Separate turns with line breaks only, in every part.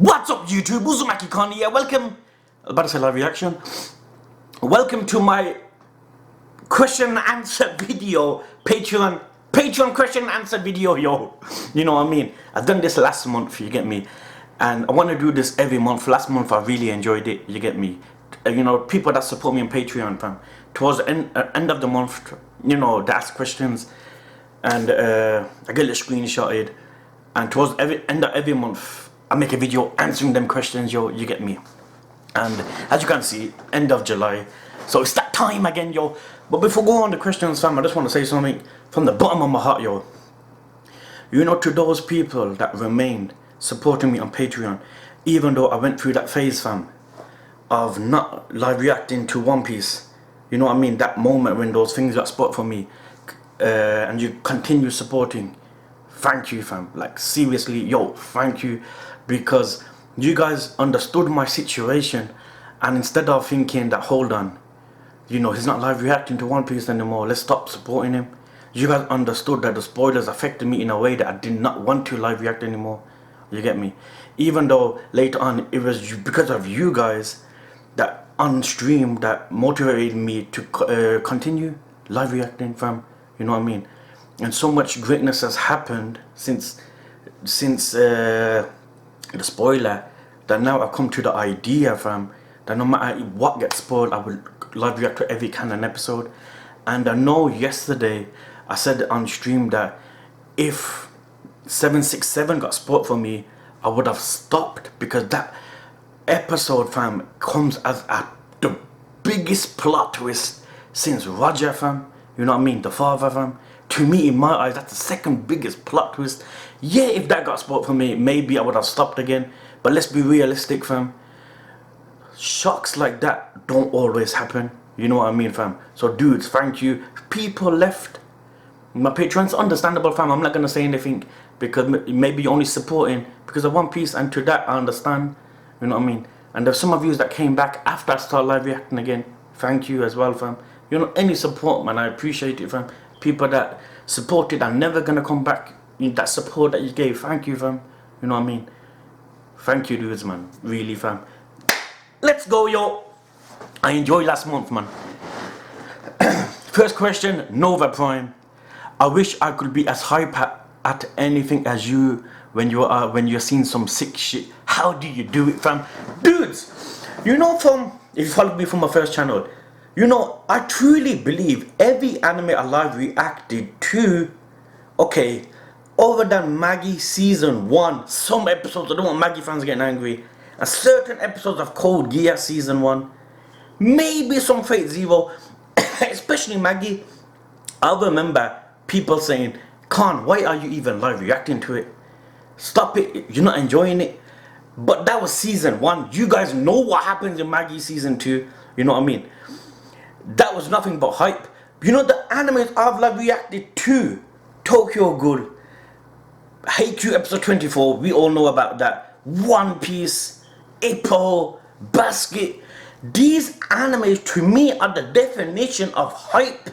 What's up YouTube? Uzumaki Khan here. Welcome, about to say live reaction. Welcome to my question and answer video. Patreon question and answer video, yo. You know what I mean? I've done this last month, you get me? And I want to do this every month. Last month I really enjoyed it, you get me? You know, people that support me on Patreon, fam. Towards the end of the month, you know, they ask questions. And I get a screenshotted. And towards end of every month, I make a video answering them questions, yo, you get me? And as you can see, end of July. So it's that time again, yo. But before going on the questions, fam, I just want to say something from the bottom of my heart, yo. You know, to those people that remained supporting me on Patreon, even though I went through that phase, fam, of not live reacting to One Piece. You know what I mean? That moment when those things got spot for me, and you continue supporting. Thank you, fam. Like, seriously, yo, thank you. Because you guys understood my situation. And instead of thinking that, hold on, you know, he's not live reacting to One Piece anymore, let's stop supporting him. You guys understood that the spoilers affected me in a way that I did not want to live react anymore. You get me? Even though later on, it was because of you guys that on stream that motivated me to continue live reacting, fam. You know what I mean? And so much greatness has happened since the spoiler, that now I've come to the idea, fam, that no matter what gets spoiled, I will live react to every canon episode. And I know yesterday I said on stream that if 767 got spoiled for me, I would have stopped, because that episode, fam, comes as the biggest plot twist since Roger, fam. You know what I mean? The father, fam. To me, in my eyes, that's the second biggest plot twist. Yeah, if that got spoiled for me, maybe I would have stopped again. But let's be realistic, fam. Shocks like that don't always happen. You know what I mean, fam? So, dudes, thank you. People left my Patreon's understandable, fam. I'm not going to say anything, because maybe you're only supporting because of One Piece. And to that, I understand. You know what I mean? And there's some of you that came back after I started live reacting again. Thank you as well, fam. You know, any support, man, I appreciate it, fam. People that supported are never gonna come back. That support that you gave, thank you, fam. You know what I mean? Thank you, dudes, man. Really, fam. Let's go, yo. I enjoyed last month, man. First question, Nova Prime. I wish I could be as hype at anything as you when you're seeing some sick shit. How do you do it, fam? Dudes, you know, if you followed me from my first channel, you know, I truly believe every anime I live reacted to, okay, other than Maggie season 1, some episodes, I don't want Maggie fans getting angry, and certain episodes of Code Geass season 1, maybe some Fate Zero, especially Maggie, I remember people saying, Khan, why are you even live reacting to it? Stop it, you're not enjoying it. But that was season 1. You guys know what happens in Maggie season 2, you know what I mean? That was nothing but hype. You know, the animes I've live reacted to, Tokyo Ghoul, Haikyuu episode 24, we all know about that. One Piece, Ippo, Basket. These animes to me are the definition of hype.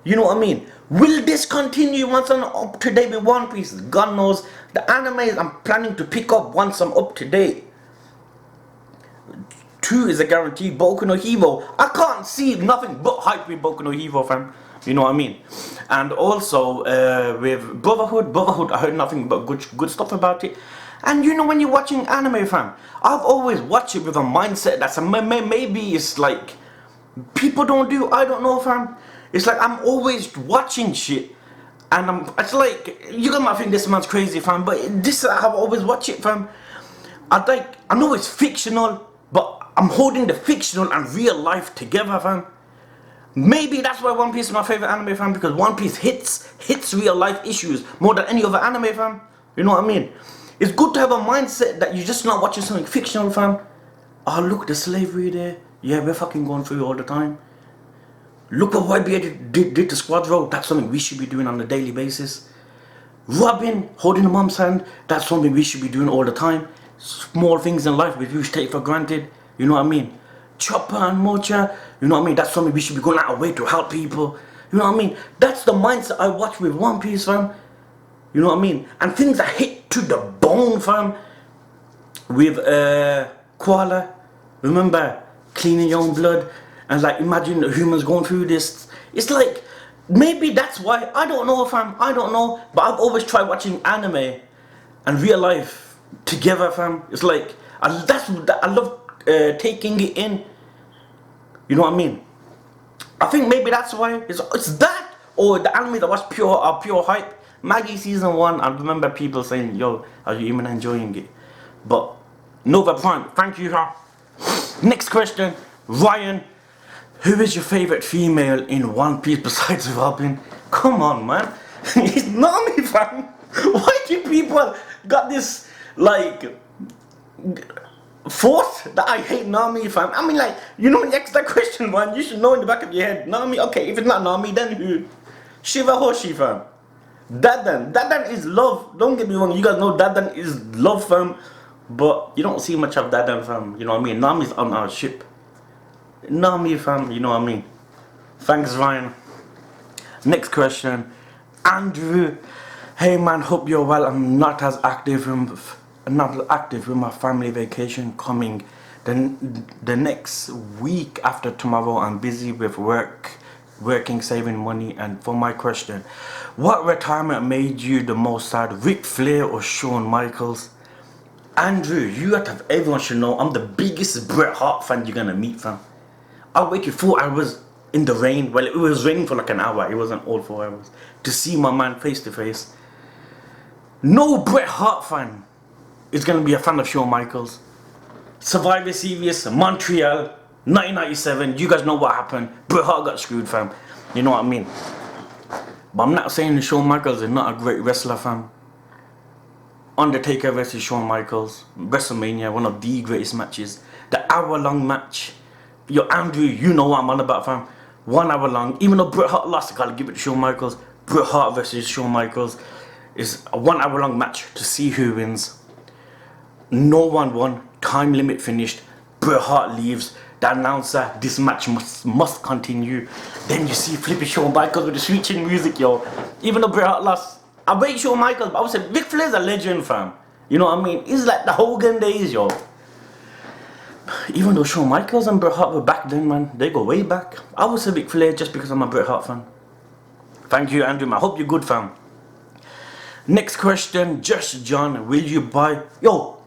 You know what I mean? Will this continue once I'm up to date with One Piece? God knows. The animes I'm planning to pick up once I'm up to date. 2 is a guarantee. Boku no Hero, I can't see nothing but hype with Boku no Hero, fam. You know what I mean? And also with Brotherhood, I heard nothing but good stuff about it. And you know, when you're watching anime, fam, I've always watched it with a mindset that's maybe it's like people don't do. I don't know, fam. It's like I'm always watching shit, and it's like, you guys might think this man's crazy, fam, but this is how I always watch it, fam. I know it's fictional, but I'm holding the fictional and real life together, fam. Maybe that's why One Piece is my favorite anime, fam, because One Piece hits real life issues more than any other anime, fam. You know what I mean? It's good to have a mindset that you're just not watching something fictional, fam. Oh, look, the slavery there. Yeah, we're fucking going through it all the time. Look what YBA did to Squadron. That's something we should be doing on a daily basis. Robin holding a mom's hand. That's something we should be doing all the time. Small things in life which we should take for granted. You know what I mean? Chopper and Mocha. You know what I mean? That's something we should be going out of our way to help people. You know what I mean? That's the mindset I watch with One Piece, fam. You know what I mean? And things that hit to the bone, fam. with Koala. Remember cleaning your own blood, and like imagine the humans going through this. It's like maybe that's why, I don't know, fam. I don't know, but I've always tried watching anime and real life together, fam. It's like I love taking it in. You know what I mean? I think maybe that's why it's that, or the anime that was pure hype. Maggie season 1. I remember people saying, "Yo, are you even enjoying it?" But no, that point. Thank you, sir. Next question, Ryan. Who is your favorite female in One Piece besides Robin? Come on, man. It's Nami, fam. Why do people got this like force that I hate Nami, fam? I mean, like, you know, next that question, man, you should know in the back of your head. Nami, okay, if it's not Nami, then who? Shiva Hoshi, fam. Dadan is love. Don't get me wrong, you guys know Dadan is love, fam. But you don't see much of Dadan, fam. You know what I mean? Nami's on our ship. Nami, fam, you know what I mean? Thanks, Ryan. Next question, Andrew. Hey man, hope you're well. I'm not active with my family vacation coming. Then the next week after tomorrow, I'm busy with working, saving money. And for my question, what retirement made you the most sad, Ric Flair or Shawn Michaels? Andrew, everyone should know I'm the biggest Bret Hart fan you're gonna meet, fam. I waited 4 hours in the rain. Well, it was raining for like an hour. It wasn't all 4 hours. To see my man face to face. No Bret Hart fan is going to be a fan of Shawn Michaels. Survivor Series, Montreal, 1997. You guys know what happened. Bret Hart got screwed, fam. You know what I mean? But I'm not saying Shawn Michaels is not a great wrestler, fam. Undertaker versus Shawn Michaels. WrestleMania, one of the greatest matches. The hour-long match. Yo, Andrew, you know what I'm on about, fam. 1 hour long. Even though Bret Hart lost, I gotta give it to Shawn Michaels. Bret Hart versus Shawn Michaels is a 1 hour long match to see who wins. No one won. Time limit finished. Bret Hart leaves. The announcer, this match must continue. Then you see flipping Shawn Michaels with the switching music, yo. Even though Bret Hart lost, I rate Shawn Michaels, but I would say Ric Flair's a legend, fam. You know what I mean? It's like the Hogan days, yo. Even though Shawn Michaels and Bret Hart were back then, man, they go way back. I would say Ric Flair just because I'm a Bret Hart fan. Thank you, Andrew. I hope you're good, fam. Next question, Just John, will you buy... Yo!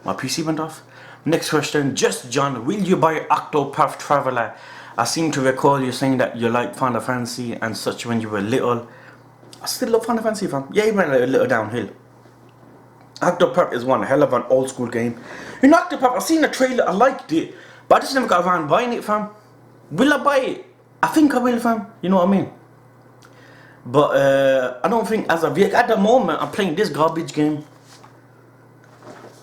My PC went off. Next question, Just John, will you buy Octopath Traveler? I seem to recall you saying that you liked Final Fantasy and such when you were little. I still love Final Fantasy, fam. Yeah, it went a little downhill. Octopath is one hell of an old school game. In Octopath, I seen the trailer, I liked it, but I just never got around buying it, fam. Will I buy it? I think I will, fam. You know what I mean? But I don't think as of yet. At the moment, I'm playing this garbage game.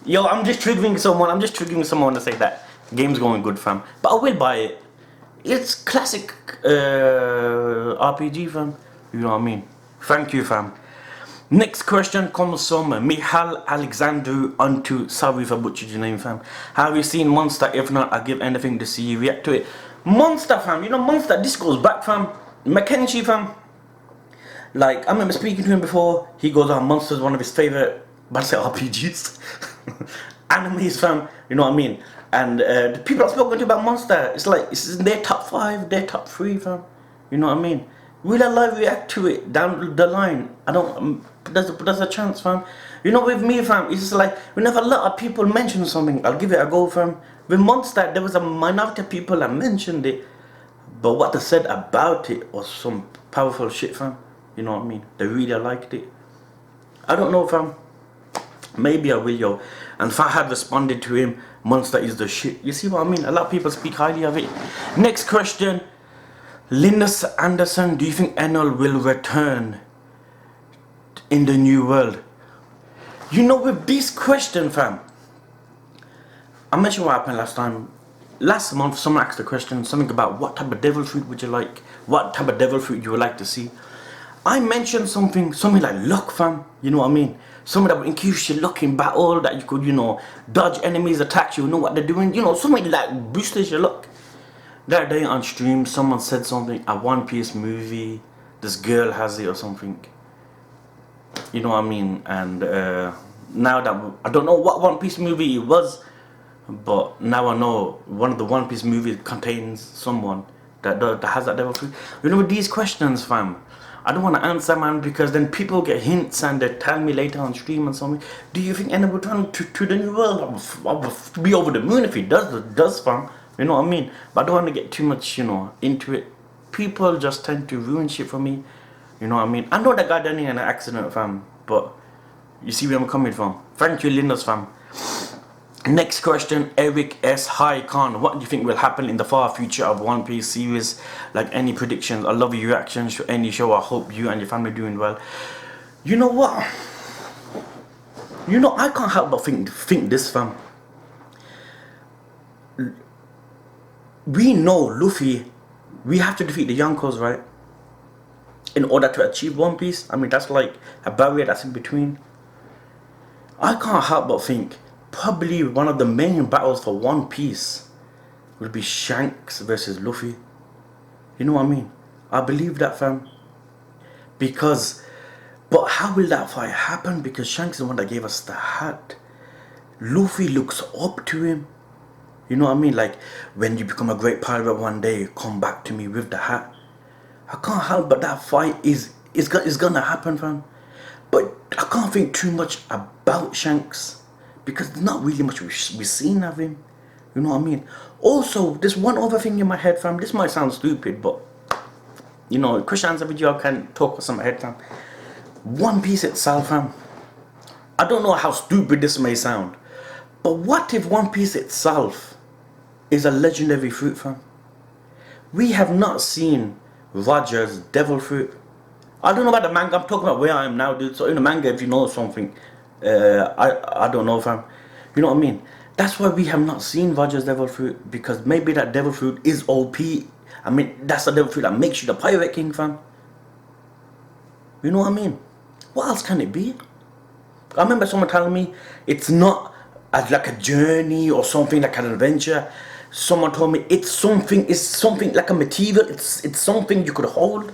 Yo, I'm just triggering someone to say that game's going good, fam. But I will buy it. It's classic RPG, fam. You know what I mean? Thank you, fam. Next question comes from Michal Alexandru onto, sorry if I butchered your name, fam. Have you seen Monster? If not, I'll give anything to see you react to it. Monster, fam. You know, Monster, this goes back, fam. Mackenzie, fam. Like, I remember speaking to him before. He goes on Monster's one of his favorite, but I say RPGs. Animes, fam. You know what I mean? And the people I've spoken to about Monster, it's like, it's in their top 5, their top 3, fam. You know what I mean? Will I live react to it down the line? I don't, there's a chance, fam. You know, with me, fam, it's just like, whenever a lot of people mention something, I'll give it a go, fam. With Monster, there was a minority of people that mentioned it, but what they said about it was some powerful shit, fam. You know what I mean? They really liked it. I don't know, fam. Maybe I will, yo. And if I had responded to him, Monster is the shit. You see what I mean? A lot of people speak highly of it. Next question. Linus Anderson, do you think Enel will return in the new world? You know, with this question, fam, I mentioned what happened last time. Last month, someone asked a question, something about what type of devil fruit would you like? What type of devil fruit you would like to see? I mentioned something like luck, fam. You know what I mean? Something that would increase your luck in battle, that you could, you know, dodge enemies, attacks, you know what they're doing. You know, something that boosters your luck. That day on stream, someone said something, a One Piece movie, this girl has it or something. You know what I mean? And now that I don't know what One Piece movie it was, but now I know one of the One Piece movies contains someone that has that devil fruit. You know, with these questions, fam, I don't want to answer, man, because then people get hints and they tell me later on stream and something. Do you think anyone would run to the new world? I would be over the moon if he does, fam. You know what I mean? But I don't want to get too much, you know, into it. People just tend to ruin shit for me. You know what I mean? I know that guy done it in an accident, fam, but you see where I'm coming from. Thank you, Linus, fam. Next question, Eric S. Hi Khan, what do you think will happen in the far future of One Piece series? Like any predictions? I love your reactions to any show. I hope you and your family are doing well. You know what? You know, I can't help but think this, fam. We know Luffy, we have to defeat the Yonkos, right? In order to achieve One Piece. I mean, that's like a barrier that's in between. I can't help but think probably one of the main battles for One Piece would be Shanks versus Luffy. You know what I mean? I believe that, fam. Because, but how will that fight happen? Because Shanks is the one that gave us the hat. Luffy looks up to him. You know what I mean? Like, when you become a great pirate one day, come back to me with the hat. I can't help but that fight is gonna happen, fam. But I can't think too much about Shanks, because there's not really much we've seen of him. You know what I mean? Also, there's one other thing in my head, fam. This might sound stupid, but you know, question answer video, I can talk with some head, fam. One Piece itself, fam. I don't know how stupid this may sound, but what if One Piece itself is a legendary fruit, fam? We have not seen Roger's devil fruit. I don't know about the manga. I'm talking about where I am now, dude. So in the manga, if you know something, I don't know, fam. You know what I mean? That's why we have not seen Roger's devil fruit, because maybe that devil fruit is OP. I mean, that's the devil fruit that makes you the pirate king, fam. You know what I mean? What else can it be? I remember someone telling me it's not like a journey or something like an adventure. Someone told me it's something like a material. It's something you could hold.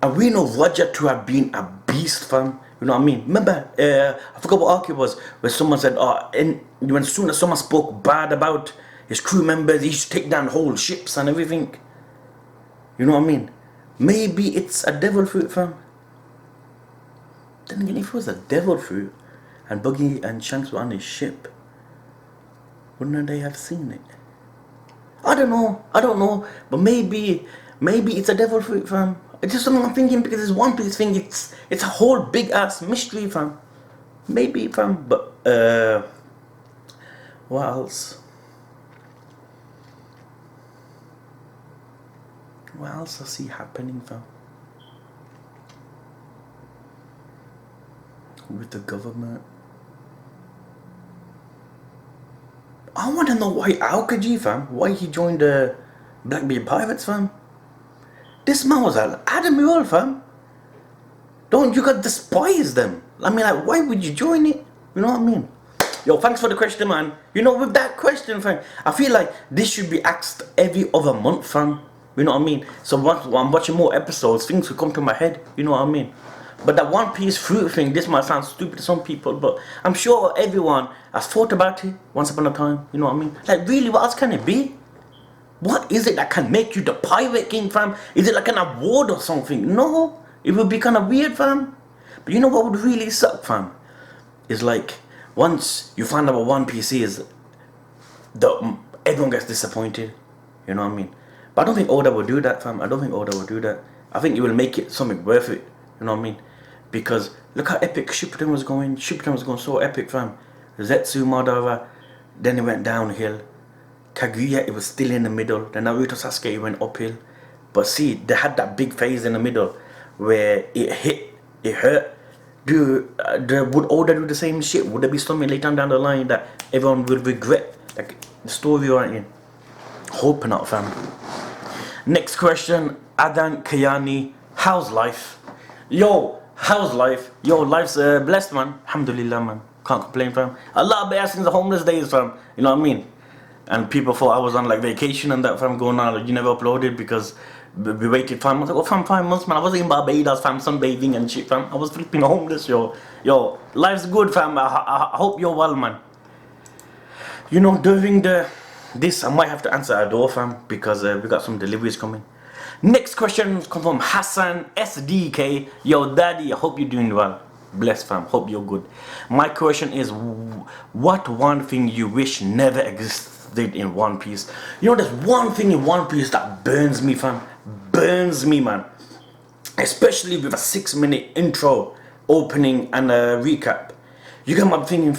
And we know Roger to have been a beast, fam. You know what I mean? Remember, I forgot what arc it was, where someone said, when as soon as someone spoke bad about his crew members, he used to take down whole ships and everything. You know what I mean? Maybe it's a devil fruit, fam. Then again, if it was a devil fruit and Buggy and Shanks were on his ship, wouldn't they have seen it? I don't know, but maybe it's a devil fruit, fam. It's just something I'm thinking, because this One Piece thing, it's a whole big ass mystery, fam. Maybe, fam, but what else? What else I see happening, fam? With the government. I want to know why Aokiji, fam, why he joined the Blackbeard Pirates, fam. This man was an admiral, fam. Don't you gotta despise them? I mean, like, why would you join it? You know what I mean? Yo, thanks for the question, man. You know, with that question, fam, I feel like this should be asked every other month, fam. You know what I mean? So once I'm watching more episodes, things will come to my head. You know what I mean? But that One Piece fruit thing, this might sound stupid to some people, but I'm sure everyone has thought about it once upon a time. You know what I mean? Like, really, what else can it be? What is it that can make you the pirate king, fam? Is it like an award or something? No, it would be kind of weird, fam. But you know what would really suck, fam? Is like, once you find out what One Piece is, everyone gets disappointed. You know what I mean? But I don't think Oda will do that, fam. I don't think Oda will do that. I think it will make it something worth it. You know what I mean? Because look how epic Shippuden was going. Shippuden was going so epic, fam. Zetsu, Madara, then it went downhill. Kaguya, it was still in the middle. Then Naruto Sasuke, it went uphill. But see, they had that big phase in the middle where it hurt. Would Oda do the same shit? Would there be something later down the line that everyone would regret? Like the story you're in? Hope not, fam. Next question, Adan Kayani. How's life? Yo, how's life? Yo, life's blessed, man. Alhamdulillah, man. Can't complain, fam. A lot better since the homeless days, fam. You know what I mean? And people thought I was on like vacation and that, fam, going on. You never uploaded because We waited 5 months. I go, fam, 5 months, man. I was in Barbados, fam, sunbathing and shit, fam. I was flipping homeless, yo. Yo, life's good, fam. I hope you're well, man. You know, during this, I might have to answer our door, fam, because we got some deliveries coming. Next question come from Hassan SDK. Yo, daddy, I hope you're doing well. Bless, fam. Hope you're good. My question is, what one thing you wish never existed in One Piece? You know, there's one thing in One Piece that burns me, fam. Burns me, man. Especially with a 6-minute intro, opening, and a recap. You guys might be thinking,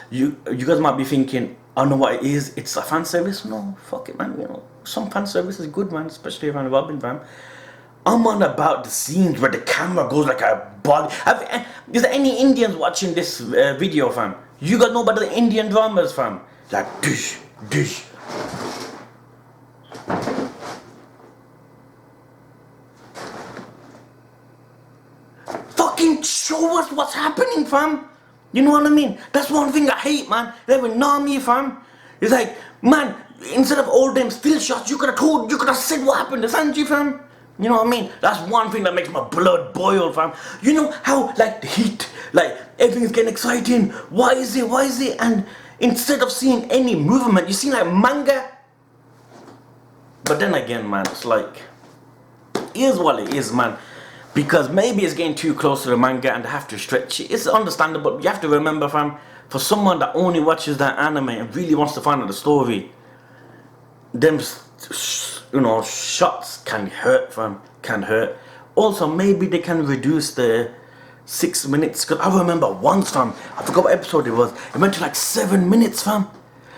you guys might be thinking, I know what it is. It's a fan service. No, fuck it, man. You know, some fan service is good, man. Especially around Robin, fam. I'm on about the scenes where the camera goes like a body. Is there any Indians watching this video, fam? You got know about the Indian dramas, fam? Like dish, dish. Fucking show us what's happening, fam. You know what I mean? That's one thing I hate, man. They will know me, fam. It's like, man, instead of all them still shots, you could have said what happened to Sanji, fam. You know what I mean? That's one thing that makes my blood boil, fam. You know how, like, the heat, like, everything's getting exciting. Why is it? And instead of seeing any movement, you see, like, manga. But then again, man, it's like, here's what it is, man. Because maybe it's getting too close to the manga and they have to stretch it. It's understandable. You have to remember, fam, for someone that only watches that anime and really wants to find out the story, them, you know, shots can hurt, fam. Can hurt. Also, maybe they can reduce the 6 minutes. Cause I remember once, fam, I forgot what episode it was. It went to like 7 minutes, fam.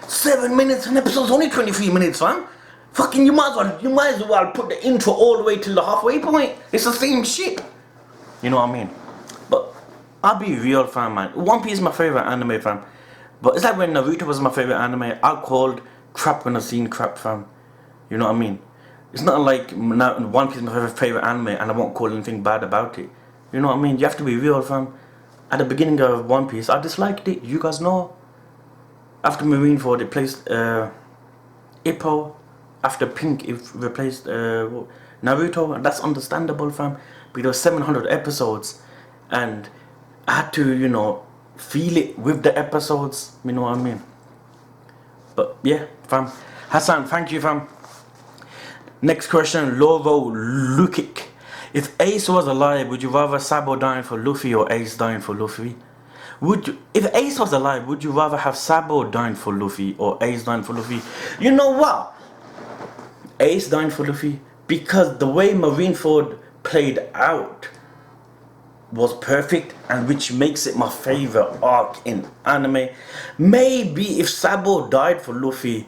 7 minutes, and episode's only 23 minutes, fam. Fucking, you might as well put the intro all the way till the halfway point. It's the same shit. You know what I mean? But I'll be real, fam, man. One Piece is my favorite anime, fam. But it's like when Naruto was my favorite anime. I called crap when I seen crap, fam. You know what I mean? It's not like One Piece is my favorite anime and I won't call anything bad about it. You know what I mean? You have to be real, fam. At the beginning of One Piece, I disliked it. You guys know. After Marineford, it placed Ippo. After Pink, it replaced Naruto, and that's understandable, fam. Because 700 episodes, and I had to, you know, feel it with the episodes. You know what I mean? But yeah, fam. Hassan, thank you, fam. Next question, Loro Lukic. If Ace was alive, would you rather Sabo dying for Luffy or Ace dying for Luffy? If Ace was alive, would you rather have Sabo dying for Luffy or Ace dying for Luffy? You know what? Ace dying for Luffy, because the way Marineford played out was perfect, and which makes it my favorite arc in anime. Maybe if Sabo died for Luffy,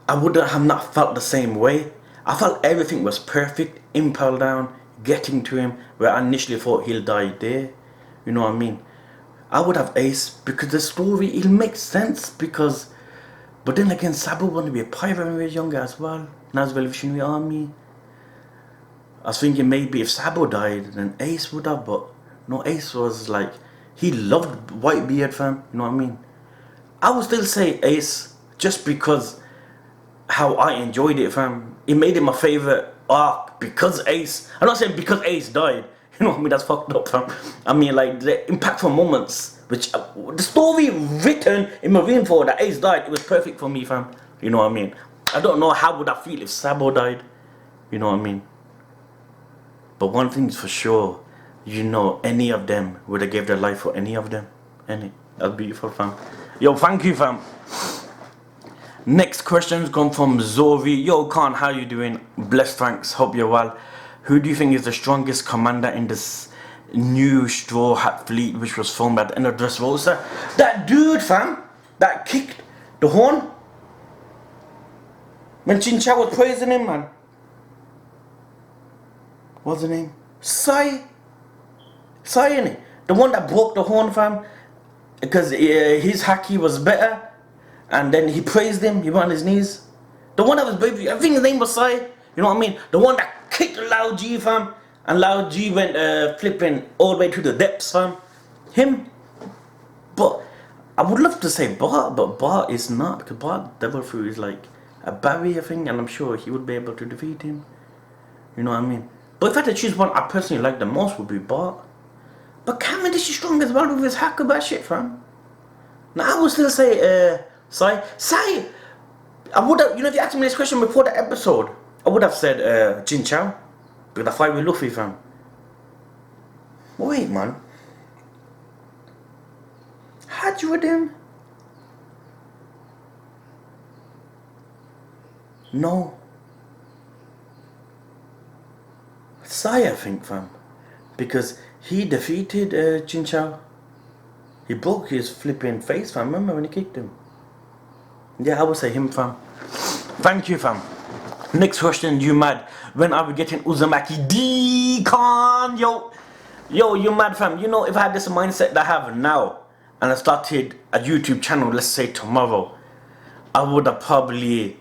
I would have not felt the same way. I felt everything was perfect. Impel down, getting to him, where I initially thought he'll die there. You know what I mean? I would have Ace, because the story, it makes sense, because, but then again, Sabo wanted to be a pirate when he was younger as well. Nas Revolutionary Army. I was thinking maybe if Sabo died, then Ace would have, but no, Ace was like, he loved Whitebeard, fam. You know what I mean? I would still say Ace, just because how I enjoyed it, fam. It made it my favorite arc because Ace. I'm not saying because Ace died. You know what I mean? That's fucked up, fam. I mean, like, the impactful moments, which the story written in Marineford that Ace died, it was perfect for me, fam. You know what I mean? I don't know how would I feel if Sabo died. You know what I mean? But one thing's for sure, you know, any of them would have gave their life for any of them. Any. That's beautiful, fam. Yo, thank you, fam. Next questions come from Zori. Yo, Khan, how you doing? Blessed, thanks. Hope you're well. Who do you think is the strongest commander in this new Straw Hat fleet, which was formed at the end of Dressrosa? That dude, fam, that kicked the horn. When Chincha was praising him, man. What's the name? Sai, innit? The one that broke the horn, fam. Because his haki was better. And then he praised him. He went on his knees. The one that was baby, I think his name was Sai. You know what I mean? The one that kicked Lao G, fam. And Lao G went flipping all the way to the depths, fam. Him. But I would love to say Bart, but Bart is not. Because Bart Devil Fruit is like a barrier thing, and I'm sure he would be able to defeat him. You know what I mean? But if I had to choose one I personally like the most would be Bart. But Cavendish is strong as well with his Hakuba shit, fam. Now I would still say Sai. I would have, if you asked me this question before the episode, I would have said Jin Chao. Because I fight with Luffy, fam. Wait, man. Had you with him? No. Sai, I think, fam. Because he defeated Jin Chao. He broke his flipping face, fam. Remember when he kicked him? Yeah, I would say him, fam. Thank you, fam. Next question, you mad? When are we getting Uzumaki Decon? Yo, you mad, fam? You know, if I had this mindset that I have now, and I started a YouTube channel, let's say tomorrow, I would have probably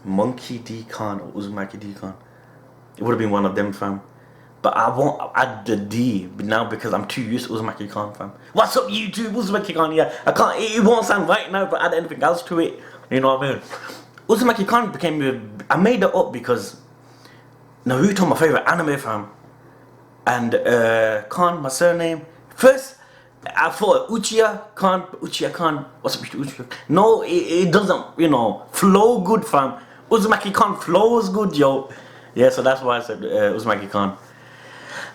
Monkey Decon or Uzumaki Decon. It would have been one of them, fam. But I won't add the D now because I'm too used to Uzumaki Khan, fam. What's up, YouTube? Uzumaki Khan, yeah. I can't, it won't sound right now if I add anything else to it. You know what I mean? Uzumaki Khan became, I made it up because Naruto, my favorite anime, fam. And Khan, my surname. First, I thought Uchiha Khan, what's up, Uchiha? No, it doesn't, flow good, fam. Uzumaki Khan flows good, yo. Yeah, so that's why I said Uzumaki Khan.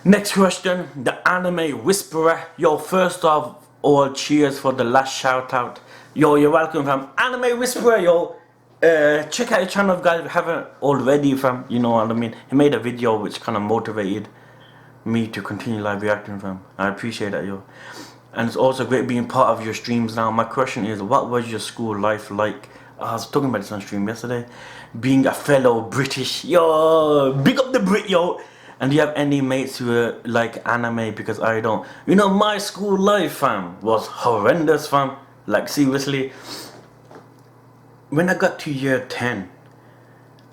Next question, the Anime Whisperer. Yo, first of all, cheers for the last shout out. Yo, you're welcome, fam. Anime Whisperer, yo. Check out your channel, guys, if you haven't already, fam. You know what I mean? He made a video which kind of motivated me to continue live reacting, fam. I appreciate that, yo. And it's also great being part of your streams now. My question is, what was your school life like? I was talking about this on stream yesterday. Being a fellow British, yo, big up the Brit, yo. And do you have any mates who like anime? Because I don't. My school life, fam, was horrendous, fam. Like, seriously. When I got to year 10,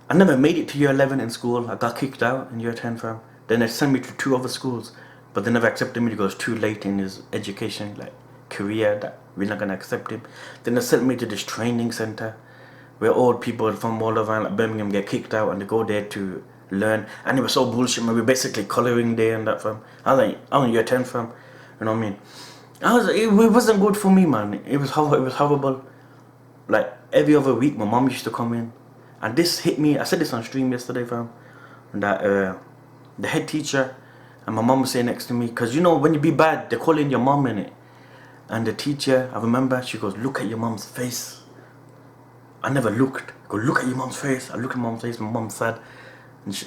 I never made it to year 11 in school. I got kicked out in year 10, fam. Then they sent me to 2 other schools. But they never accepted me because it was too late in his education, like career, that we're not going to accept him. Then they sent me to this training center where old people from all over like Birmingham get kicked out and they go there to learn. And it was so bullshit, man. We're basically colouring day and that, fam. I was in year 10, fam. You know what I mean? It wasn't good for me, man. It was horrible. Like, every other week, my mom used to come in. And this hit me. I said this on stream yesterday, fam. That the head teacher and my mom was saying next to me, because when you be bad, they call in your mom in it. And the teacher, I remember, she goes, look at your mom's face. I never looked. I go, look at your mom's face. I look at mom's face, my mom's sad.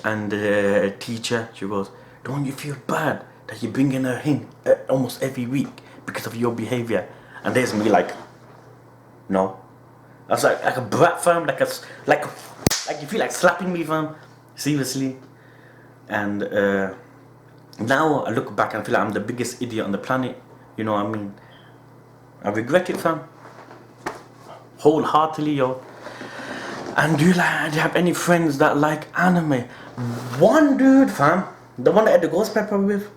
And the teacher, she goes, don't you feel bad that you're bringing her in almost every week because of your behavior? And there's me like, no. I was like a brat, fam, like you feel like slapping me, fam. Seriously. And now I look back and I feel like I'm the biggest idiot on the planet. You know what I mean? I regret it, fam. Wholeheartedly, yo. And do you have any friends that like anime? One dude, fam. The one that I had the ghost pepper with.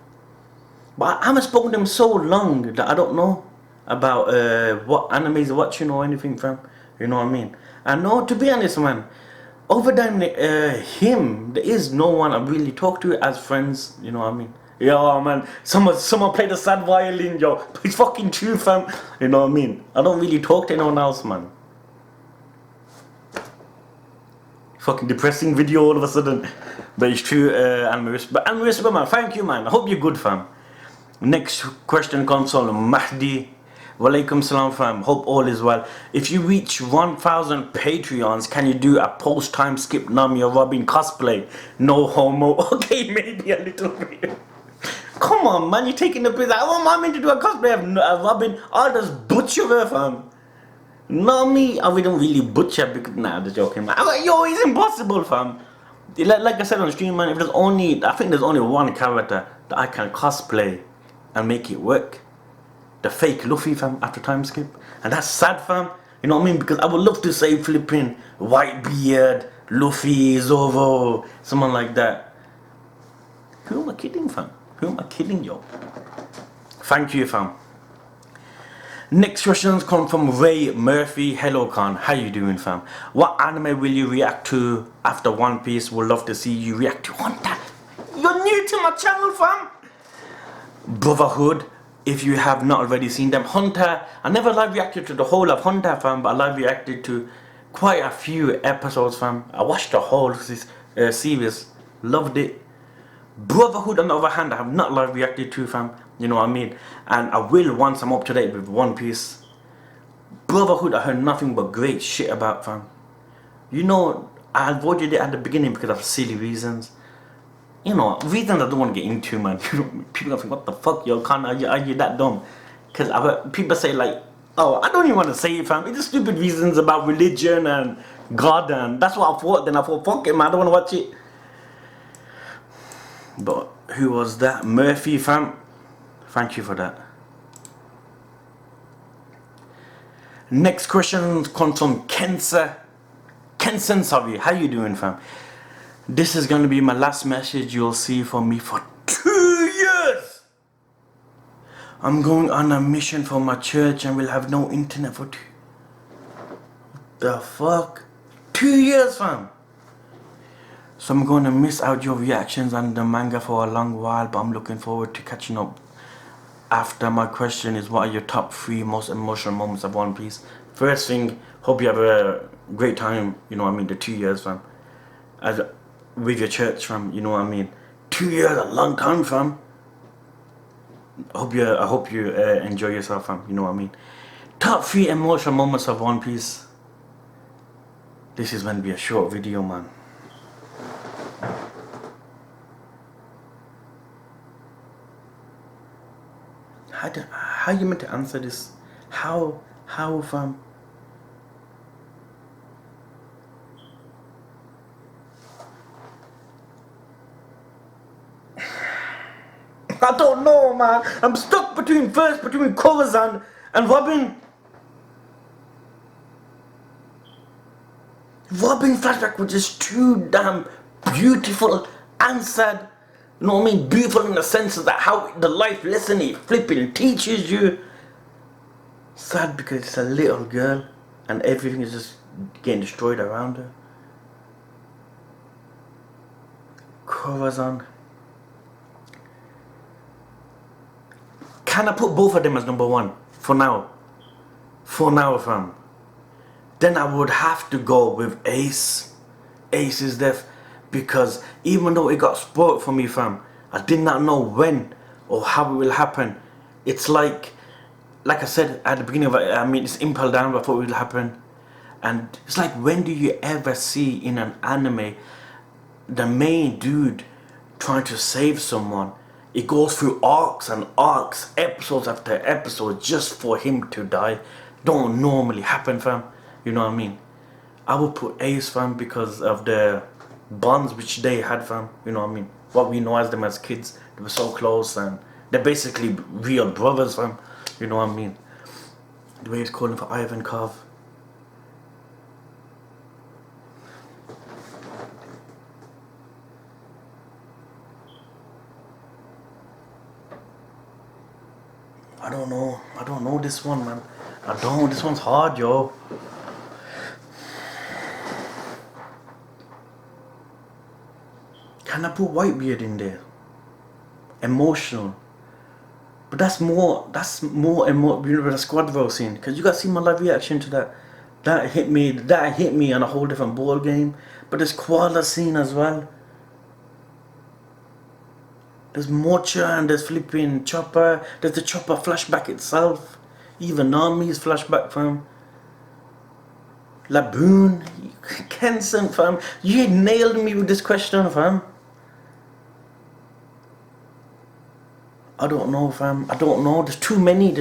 But I haven't spoken to him so long that I don't know about what animes he's watching or anything, fam. You know what I mean? And no, to be honest, man, other than him, there is no one I really talk to as friends. You know what I mean? Yo, man, someone played the sad violin, yo. But it's fucking true, fam. You know what I mean? I don't really talk to anyone else, man. Fucking depressing video all of a sudden. But it's true, Anime Whisper, man, thank you, man. I hope you're good, fam. Next question comes from Mahdi. Walaikum salam, fam. Hope all is well. If you reach 1,000 Patreons, can you do a post-time skip Nami or Robin cosplay? No homo. Okay, maybe a little bit. Come on, man, you're taking the piss. I want Mommy to do a cosplay of Robin. I'll just butcher her, fam. Nami, I wouldn't really butcher because, nah, I'm just joking, man. Yo, it's impossible, fam. Like I said on stream, man, I think there's only one character that I can cosplay and make it work. The fake Luffy, fam, after time skip. And that's sad, fam. You know what I mean? Because I would love to say flipping Whitebeard, Luffy, Zoro, someone like that. Who am I kidding, fam? Who am I kidding, yo? Thank you, fam. Next questions come from Ray Murphy. Hello Khan, how you doing fam? What anime will you react to after One Piece? Would love to see you react to Hunter. You're new to my channel fam. Brotherhood, if you have not already seen them. Hunter, I never live reacted to the whole of Hunter fam, but I live reacted to quite a few episodes fam. I watched the whole series, loved it. Brotherhood on the other hand, I have not live reacted to fam, you know what I mean, and I will once I'm up to date with One Piece. Brotherhood I heard nothing but great shit about fam. You know, I avoided it at the beginning because of silly reasons. You know, reasons I don't want to get into man. People are think, what the fuck yo, Khan, are you that dumb? Because people say like, oh, I don't even want to say it fam, it's just stupid reasons about religion and God, and that's what I thought. Then I thought, fuck it man, I don't want to watch it. But who was that? Murphy fam, thank you for that. Next question comes from Kenson, sorry, how you doing fam? This is gonna be my last message you'll see from me for 2 years. I'm going on a mission for my church and will have no internet for the fuck? 2 years fam. So I'm going to miss out your reactions on the manga for a long while, but I'm looking forward to catching up. After my question is, what are your top 3 most emotional moments of One Piece? First thing, hope you have a great time, you know what I mean, the 2 years fam. With your church fam, you know what I mean. 2 years, a long time fam. I hope you enjoy yourself fam, you know what I mean. Top 3 emotional moments of One Piece. This is going to be a short video man. How you meant to answer this? How fam? I don't know man. I'm stuck between Corazon and Robin. Robin flashback was just too damn beautiful, answered. You know what I mean? Beautiful in the sense of that how the life lesson it flipping teaches you. Sad because it's a little girl and everything is just getting destroyed around her. Corazon. Can I put both of them as number 1? For now. For now fam. Then I would have to go with Ace. Ace's death. Because even though it got spoiled for me fam, I did not know when or how it will happen. It's like I said at the beginning of it, I mean it's impelled down before it will happen. And it's like, when do you ever see in an anime the main dude trying to save someone? It goes through arcs and arcs, episodes after episode, just for him to die. Don't normally happen fam, you know what I mean. I would put Ace fam because of the bonds which they had fam, you know what I mean. What we know as them as kids, they were so close and they're basically real brothers fam, you know what I mean. The way he's calling for Ivankov. I don't know this one man. This one's hard yo. Can I put Whitebeard in there? Emotional. But that's more with the Squadro scene. Because you guys see my live reaction to that. That hit me on a whole different ball game. But there's Koala scene as well. There's Mocha and there's flipping Chopper. There's the Chopper flashback itself. Even Nami's flashback fam. Laboon. Kenson fam. You nailed me with this question fam. I don't know fam, I don't know, there's too many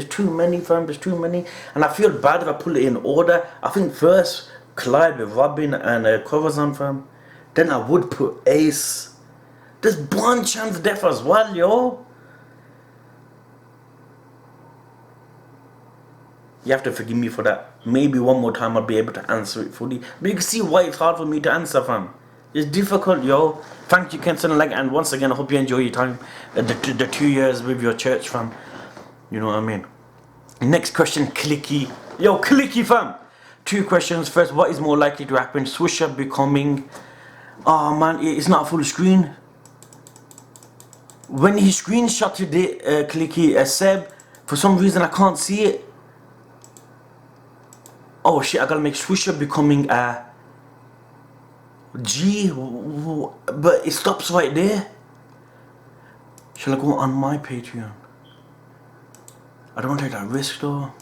fam, there's too many. And I feel bad if I put it in order. I think first Clyde with Robin and Corazon fam. Then I would put Ace. There's Bonchan's death as well yo. You have to forgive me for that. Maybe one more time I'll be able to answer it fully. But you can see why it's hard for me to answer fam. It's difficult yo. Thank you Kenson, and once again I hope you enjoy your time, the 2 years with your church fam, you know what I mean. Next question, Clicky. Yo, Clicky fam. 2 questions. First, what is more likely to happen? Swisher becoming... Oh man, it's not full screen. When he screenshotted it, Clicky, Seb, for some reason I can't see it. Oh shit, I gotta make Swisher becoming a G, but it stops right there. Shall I go on my Patreon? I don't want to take that risk though.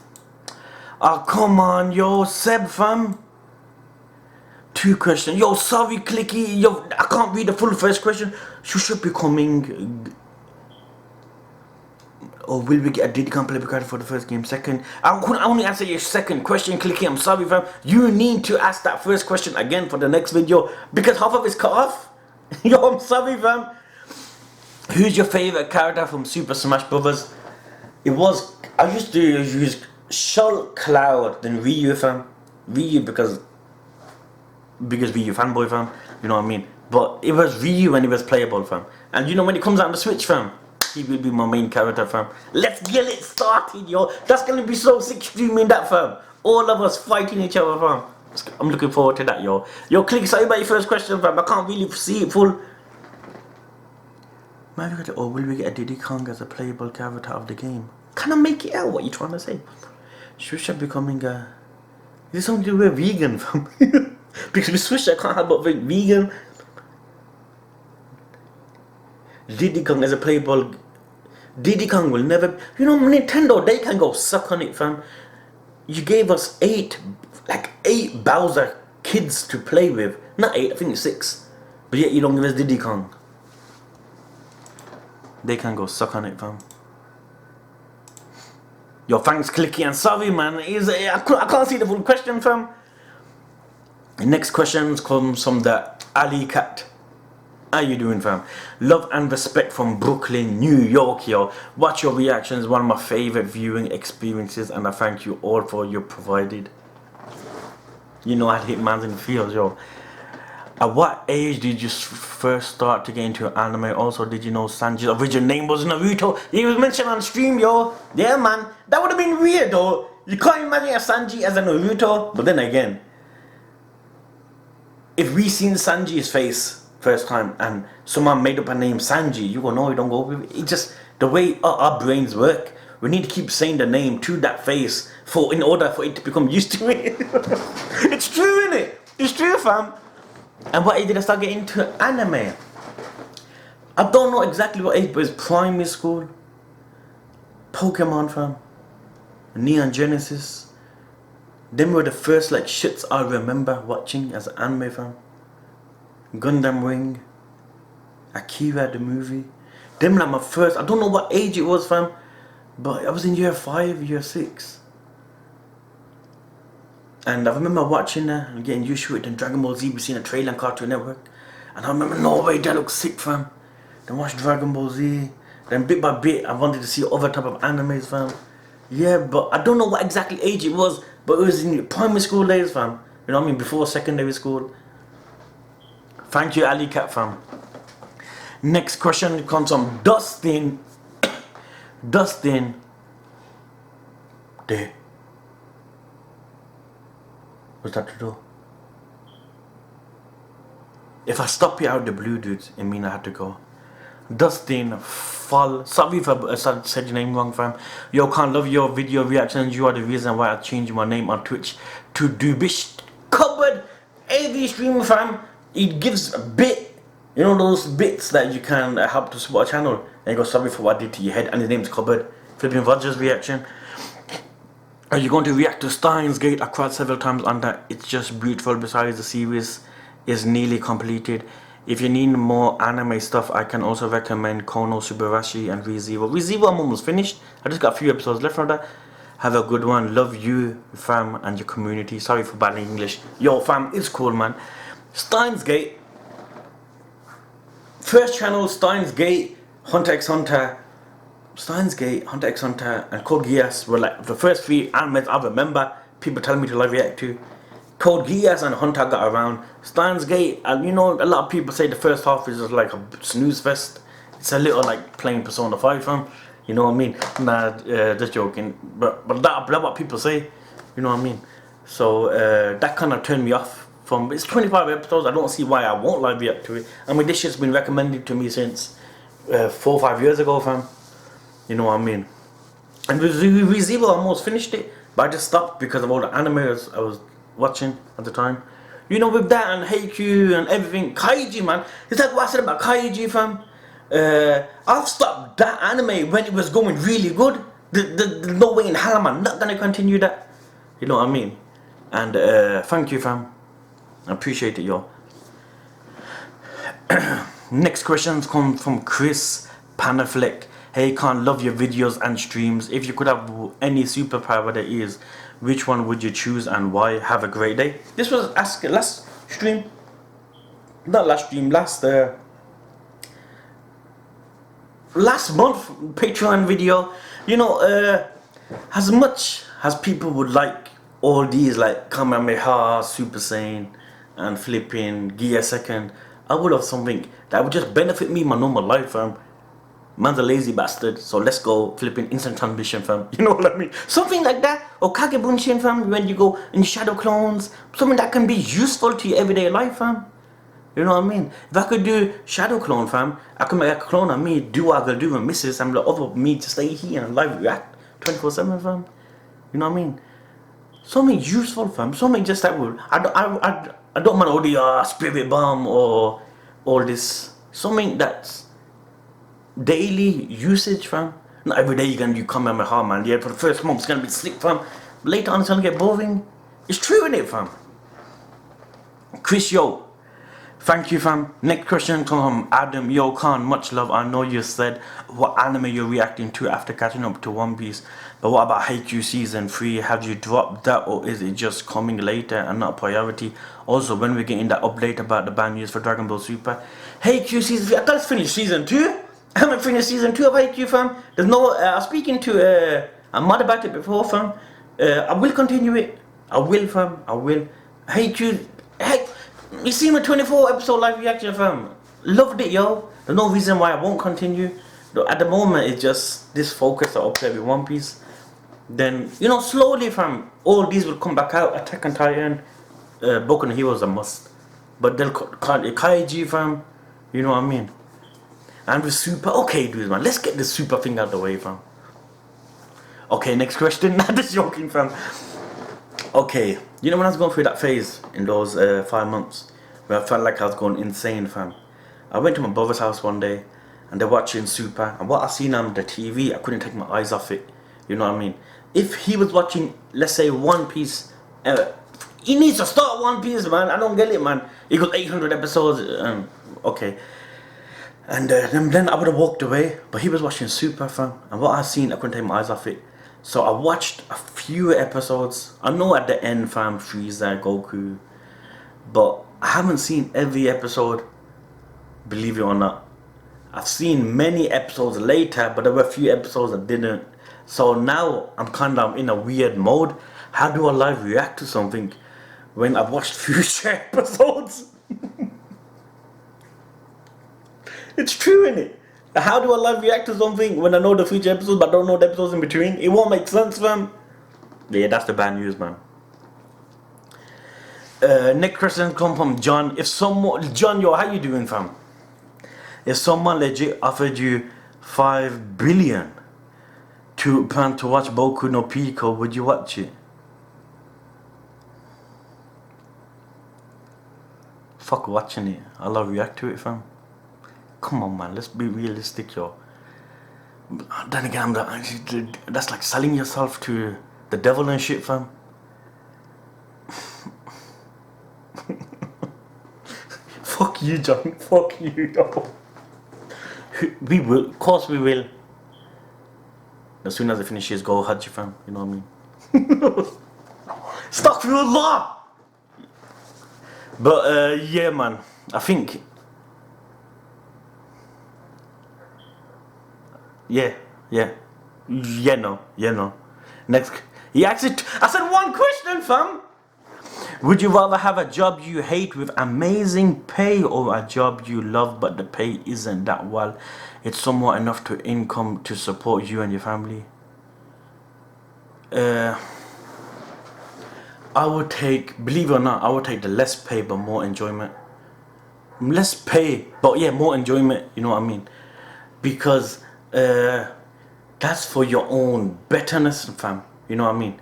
Oh come on, yo, Seb fam. 2 questions. Yo, sorry Clicky, yo, I can't read the full first question. Swisher becoming... Or will we get a Diddy Kong play card for the first game? Second, I could only answer your second question, Clicky. I'm sorry, fam. You need to ask that first question again for the next video because half of it's cut off. Yo, I'm sorry, fam. Who's your favorite character from Super Smash Brothers? I used to use Shell Cloud, then Ryu, fam. Ryu because Ryu fanboy, fam. You know what I mean? But it was Ryu when it was playable, fam. And you know when it comes out on the Switch, fam. He will be my main character, fam. Let's get it started, yo. That's gonna be so sick streaming that, fam. All of us fighting each other, fam. I'm looking forward to that, yo. Yo, Click, sorry about your first question, fam. I can't really see it full. Or will we get a Diddy Kong as a playable character of the game? Can I make it out? What you trying to say? Swisher becoming a... Is it something to do with vegan, fam? Because with Swisher, I can't help but think vegan. Diddy Kong as a playable... Diddy Kong will never... You know, Nintendo, they can go suck on it, fam. You gave us 8 Bowser kids to play with. Not 8, I think it's 6. But yet you don't give us Diddy Kong. They can go suck on it, fam. Yo, thanks Clicky, and sorry man, I can't see the full question, fam. The next question comes from the Alley Cat. How you doing, fam? Love and respect from Brooklyn, New York, yo. Watch your reactions, one of my favorite viewing experiences, and I thank you all for your provided. You know I'd hit mans in the fields, yo. At what age did you first start to get into anime? Also, did you know Sanji's original name was Naruto? He was mentioned on stream, yo. Yeah, man. That would have been weird, though. You can't imagine a Sanji as a Naruto. But then again, if we seen Sanji's face first time and someone made up a name Sanji, you go, no, you don't go with it. It's just the way our brains work. We need to keep saying the name to that face in order for it to become used to it. It's true, innit? It's true, fam. And what age did I start getting into anime? I don't know exactly what age, but it's primary school. Pokemon, fam. Neon Genesis. Them were the first shits I remember watching as an anime, fam. Gundam Wing. Akira the movie. Them my first, I don't know what age it was, fam. But I was in year 5, year 6. And I remember watching that and getting used to it. Then Dragon Ball Z, we seen a trailer on Cartoon Network. And I remember, no way, that looks sick, fam. Then watched Dragon Ball Z. Then bit by bit, I wanted to see other type of animes, fam. Yeah, but I don't know what exactly age it was. But it was in primary school days, fam. You know what I mean? Before secondary school. Thank you, Ali Cat, fam. Next question comes from Dustin. Dustin. There. What's that to do? If I stop you out the blue, dudes, it mean I had to go. Dustin Fall. Sorry if I said your name wrong, fam. Yo, can't love your video reactions. You are the reason why I changed my name on Twitch to Dubish Cupboard AV streamer, fam. It gives a bit, you know, those bits that you can help to support a channel. And you go, sorry for what I did to your head. And his name's Cupboard. Flipping Rogers reaction. Are you going to react to Steins Gate? I cried several times on that. It's just beautiful. Besides, the series is nearly completed. If you need more anime stuff, I can also recommend Kono Subarashi and ReZero. ReZero I'm almost finished. I just got a few episodes left from that. Have a good one. Love you, fam, and your community. Sorry for bad English. Yo, fam, it's cool, man. Steins Gate. First channel, Steins Gate, Hunter x Hunter. Steins Gate, Hunter x Hunter, and Code Geass were the first 3 animes I remember people telling me to live react to. Code Geass and Hunter got around. Steins Gate, and you know, a lot of people say the first half is just like a snooze fest. It's a little like playing Persona 5, fam. You know what I mean? Nah, just joking. But that's what people say. You know what I mean? So that kind of turned me off. From it's 25 episodes. I don't see why I won't live react to it. I mean, this shit's been recommended to me since 4 or 5 years ago, fam. You know what I mean? And with ReZero, I almost finished it, but I just stopped because of all the anime I was watching at the time. You know, with that and Haikyuu and everything, Kaiji, man. It's like what I said about Kaiji, fam. I've stopped that anime when it was going really good. There's no way in hell I'm not gonna continue that. You know what I mean? And thank you, fam. I appreciate it, yo. Next questions come from Chris Panafleck. Hey, Khan, love your videos and streams. If you could have any superpower there is, which one would you choose and why? Have a great day. This was asked last stream. Not last stream, last month Patreon video. You know, as much as people would like all these like Kamehameha, Super Saiyan and flipping Gear Second, I would have something that would just benefit me in my normal life, fam. Man's a lazy bastard, so let's go flipping instant transmission, fam. You know what I mean? Something like that, or Kagebunshin, fam, when you go in shadow clones, something that can be useful to your everyday life, fam. You know what I mean? If I could do shadow clone, fam, I could make a clone of me, do what I could do and misses, and the other me to stay here and live react 24/7, fam. You know what I mean? Something useful, fam. Something just that would. I don't mind all the spirit bomb or all this. Something that's daily usage, fam. Not every day you're gonna do Kamehameha, man. Yeah, for the first month it's gonna be slick, fam. Later on it's gonna get boring. It's true, innit, fam? Chris, yo. Thank you, fam. Next question comes from Adam. Yo, Khan, much love. I know you said what anime you're reacting to after catching up to One Piece, but what about Haikyuu Season 3? Have you dropped that, or is it just coming later and not a priority? Also, when we're getting that update about the ban news for Dragon Ball Super? Haikyuu Season 3, I gotta finish Season 2. I haven't finished Season 2 of Haikyuu, fam. There's no, I was speaking to a mad about it before, fam. I will continue it. I will, fam. I will. Haikyuu, heck. You see my 24 episode live reaction, fam. Loved it, yo. There's no reason why I won't continue. At the moment, it's just this focus up to every One Piece. Then, you know, slowly, fam, all these will come back out. Attack on Titan, Boku no Hero is a must. But they'll Kaiji, fam. You know what I mean? And with Super, okay, dude, man. Let's get this Super thing out of the way, fam. Okay, next question. Not just joking, fam. Okay, you know when I was going through that phase in those 5 months where I felt like I was going insane, fam. I went to my brother's house one day and they're watching Super, and what I seen on the TV, I couldn't take my eyes off it. You know what I mean? If he was watching, let's say, One Piece, he needs to start One Piece, man. I don't get it, man. He got 800 episodes, okay. And then I would have walked away, but he was watching Super, fam. And what I seen, I couldn't take my eyes off it. So I watched a few episodes. I know at the end, fam, Frieza, Goku, but I haven't seen every episode, believe it or not. I've seen many episodes later, but there were a few episodes I didn't. So now I'm kind of in a weird mode. How do I live react to something when I've watched future episodes? It's true, innit? How do I live react to something when I know the future episodes but don't know the episodes in between? It won't make sense, fam. Yeah, that's the bad news, man. Next question come from John. If someone, John, yo, how you doing, fam? If someone legit offered you 5 billion to watch Boku no Pico, would you watch it? Fuck watching it. I love react to it, fam. Come on, man, let's be realistic, yo. Then again, that's like selling yourself to the devil and shit, fam. Fuck you, John. Fuck you, yo. We will, of course we will. As soon as it finishes, go Hajj, fam. You know what I mean? Astaghfirullah! But, yeah, man. I think... Yeah, no. Next, he asked it. I said one question, fam. Would you rather have a job you hate with amazing pay or a job you love but the pay isn't that well? It's somewhat enough to income to support you and your family. I would take, believe it or not, I would take the less pay but more enjoyment. Less pay, but yeah, more enjoyment, you know what I mean? Because that's for your own betterness, fam. You know what I mean?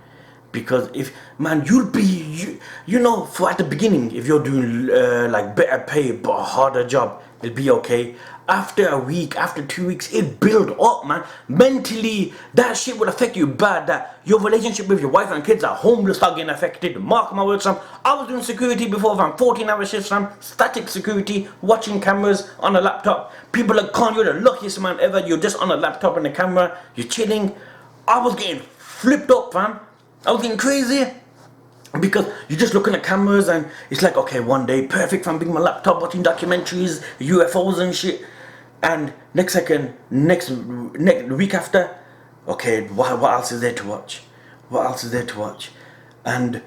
Because if, man, you'll be, you know, for at the beginning, if you're doing like better pay but a harder job, it'll be okay. After a week, after 2 weeks, it build up, man. Mentally, that shit will affect you bad. That your relationship with your wife and kids at home will start getting affected. Mark my words, fam. I was doing security before, fam. 14-hour shifts, fam. Static security, watching cameras on a laptop. People are calling you the luckiest man ever. You're just on a laptop and a camera. You're chilling. I was getting flipped up, fam. I was getting crazy. Because you're just looking at cameras and it's like, okay, one day, perfect, fam, bring my laptop, watching documentaries, UFOs and shit. And next second, next week after, okay, what else is there to watch? What else is there to watch? And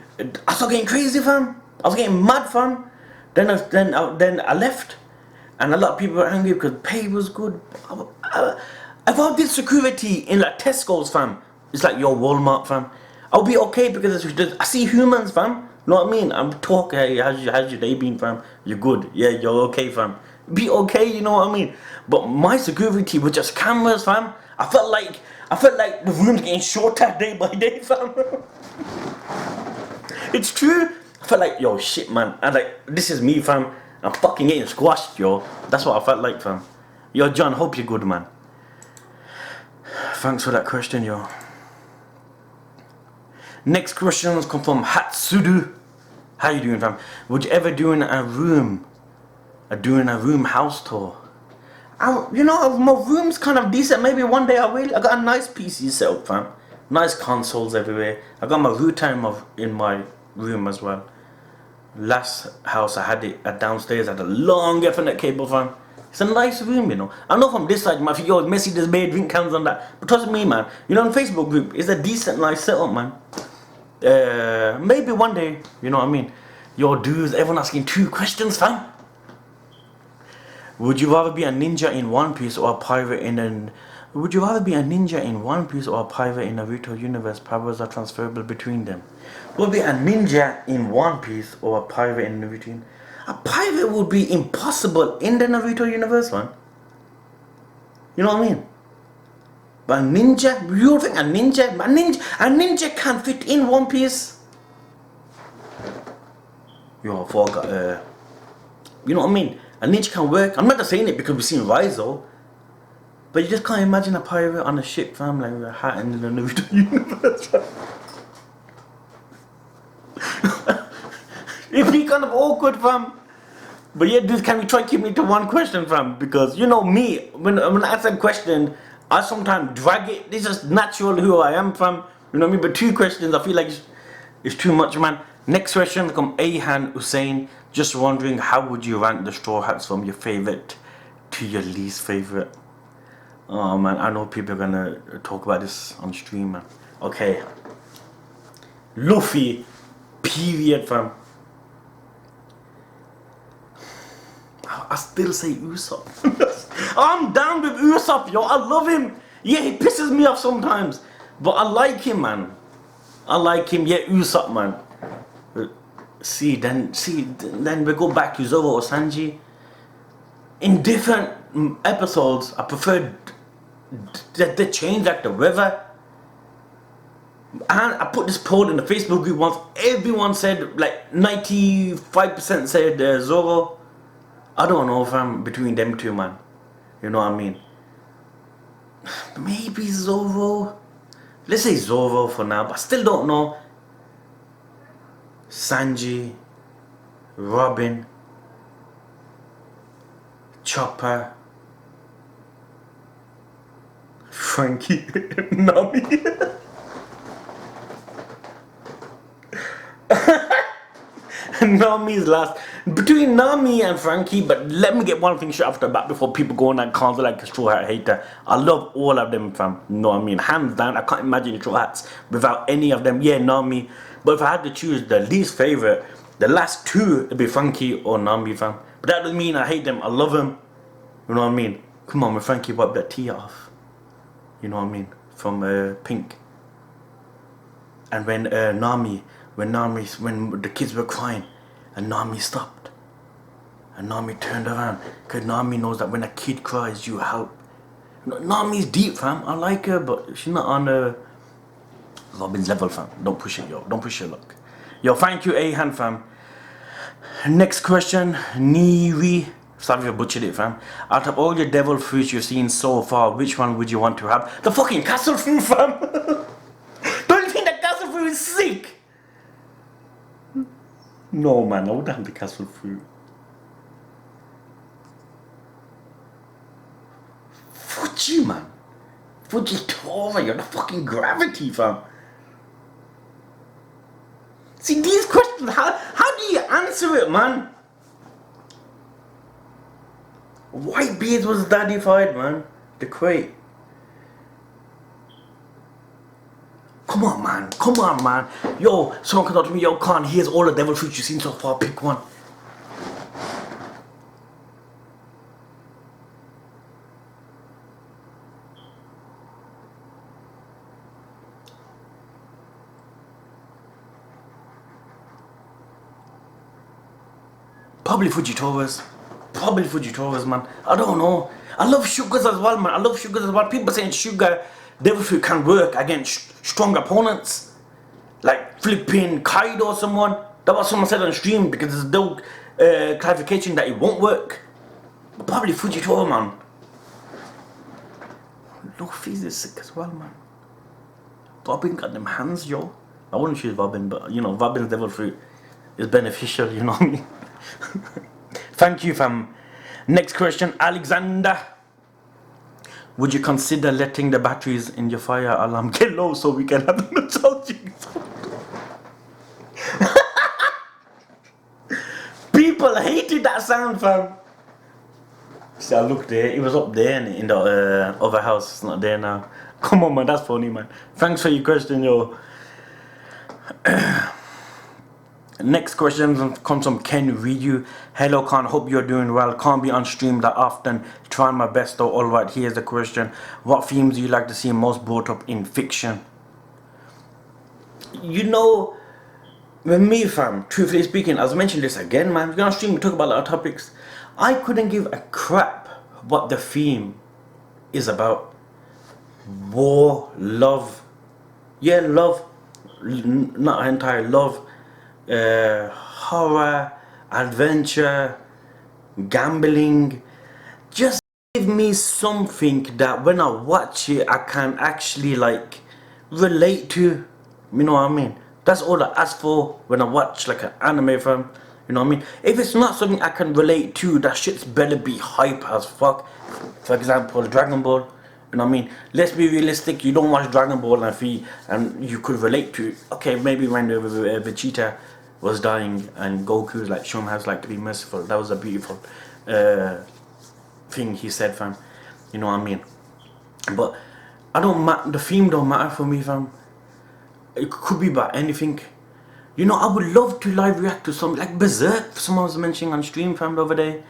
I started getting crazy, fam. I was getting mad, fam. Then I left, and a lot of people were angry because pay was good. If I did security in like Tesco's, fam, it's like your Walmart, fam. I'll be okay because I see humans, fam. You know what I mean? I'm talking. Hey, how's your day been, fam? You're good. Yeah, you're okay, fam. Be okay, you know what I mean? But my security was just cameras, fam. I felt like the room's getting shorter day by day, fam. It's true. I felt like, yo, shit, man. And like, this is me, fam. I'm fucking getting squashed, yo. That's what I felt like, fam. Yo, John, hope you're good, man. Thanks for that question, yo. Next questions come from Hatsudu. How you doing, fam? Would you ever do in a room house tour? You know, my room's kind of decent. Maybe one day I will. I got a nice PC set up, fam. Nice consoles everywhere. I got my router in my room as well. Last house I had it downstairs, had a long Ethernet cable, fam. It's a nice room, you know. I know from this side, my yo, Messi there's made drink cans on that. But trust me, man. You know, on Facebook group, it's a decent, nice setup, man. Maybe one day, you know what I mean? Yo, dudes, everyone asking 2 questions, fam. Would you rather be a ninja in One Piece or a pirate in an... Would you rather be a ninja in One Piece or a pirate in Naruto universe? Powers are transferable between them. Would be a ninja in One Piece or a pirate in Naruto? A pirate would be impossible in the Naruto universe, man. You know what I mean? But a ninja, you think a ninja can fit in One Piece? Yo, I forgot. You know what I mean? A ninja can work. I'm not just saying it because we've seen Rizzo. But you just can't imagine a pirate on a ship, fam, like with a hat in the Naruto universe. It'd be kind of awkward, fam. But yeah, dude, can we try keeping it to one question, fam? Because you know me, when I ask that question, I sometimes drag it. This is natural who I am, fam. You know what I mean? But 2 questions, I feel like it's too much, man. Next question from Ayhan Hussein. Just wondering, how would you rank the Straw Hats from your favorite to your least favorite? Oh man, I know people are gonna talk about this on stream, man. Okay. Luffy, period, fam. I still say Usopp. I'm down with Usopp, yo. I love him. Yeah, he pisses me off sometimes, but I like him, man. I like him. Yeah, Usopp, man. Then we go back to Zoro or Sanji. In different episodes, I preferred that they changed like the weather. And I put this poll in the Facebook group once. Everyone said, like 95% said Zoro. I don't know if I'm between them 2, man. You know what I mean? Maybe Zoro. Let's say Zoro for now, but I still don't know. Sanji, Robin, Chopper, Frankie, Nami. Nami's last. Between Nami and Frankie, but let me get one thing straight off the bat before people go on that console like a Straw Hat hater. I love all of them, fam. You know what I mean? Hands down, I can't imagine the Straw Hats without any of them. Yeah, Nami. But if I had to choose the least favorite, The last two it'd be Frankie or Nami, fam. But that doesn't mean I hate them. I love them. You know what I mean? Come on, when Frankie wiped that tea off. You know what I mean? From Pink. And when when the kids were crying, and Nami stopped, and Nami turned around, cause Nami knows that when a kid cries, you help. Nami's deep, fam. I like her, but she's not on Robin's level, fam. Don't push it, yo. Don't push your luck. Yo, thank you, A-Han, fam. Next question, Niri. Sorry if I butchered it, fam. Out of all your devil fruits you've seen so far, which one would you want to have? The fucking castle fruit, fam. Don't you think the castle fruit is sick? No, man, I wouldn't have the castle fruit. Fuji, man. Fujitora, you're the fucking gravity, fam. See, these questions, how do you answer it, man? Whitebeard was daddified, man. The crate. Come on, man. Come on, man. Yo, someone come up to me. Yo, Khan, here's all the devil fruits you've seen so far. Pick one. Probably Fujitoras. Probably Fujitoras, man. I don't know. I love sugars as well, man. I love sugars as well. People saying sugar, devil fruit can work against strong opponents. Like flipping Kaido or someone. That was someone said on stream because there's no clarification that it won't work. But probably Fujitora, man. Luffy's is sick as well, man. Robin got them hands, yo. I wouldn't choose Robin, but you know, Robin's devil fruit is beneficial, you know what I mean? Thank you, fam. Next question, Alexander. Would you consider letting the batteries in your fire alarm get low so we can have them charging? People hated that sound, fam. See, I looked there. It was up there in the other house. It's not there now. Come on, man. That's funny, man. Thanks for your question, yo. Next question comes from Ken Ryu. Hello, Khan. Hope you're doing well. Can't be on stream that often. Trying my best though. Alright, here's the question. What themes do you like to see most brought up in fiction? You know, with me, fam, truthfully speaking, as I mentioned this again, man, we're on stream, we talk about a lot of topics. I couldn't give a crap what the theme is about. War, love. Yeah, love. Not entire love. Horror, adventure, gambling. Just give me something that when I watch it I can actually like relate to. You know what I mean? That's all I ask for when I watch like an anime film. You know what I mean? If it's not something I can relate to, that shit's better be hype as fuck. For example, Dragon Ball. You know what I mean? Let's be realistic. You don't watch Dragon Ball and you could relate to it. Okay, maybe when Vegeta was dying and Goku's like, show him how it's like to be merciful. That was a beautiful thing he said, fam. You know what I mean? But the theme don't matter for me, fam. It could be about anything. You know, I would love to live react to something like Berserk. Someone was mentioning on stream, fam, the other day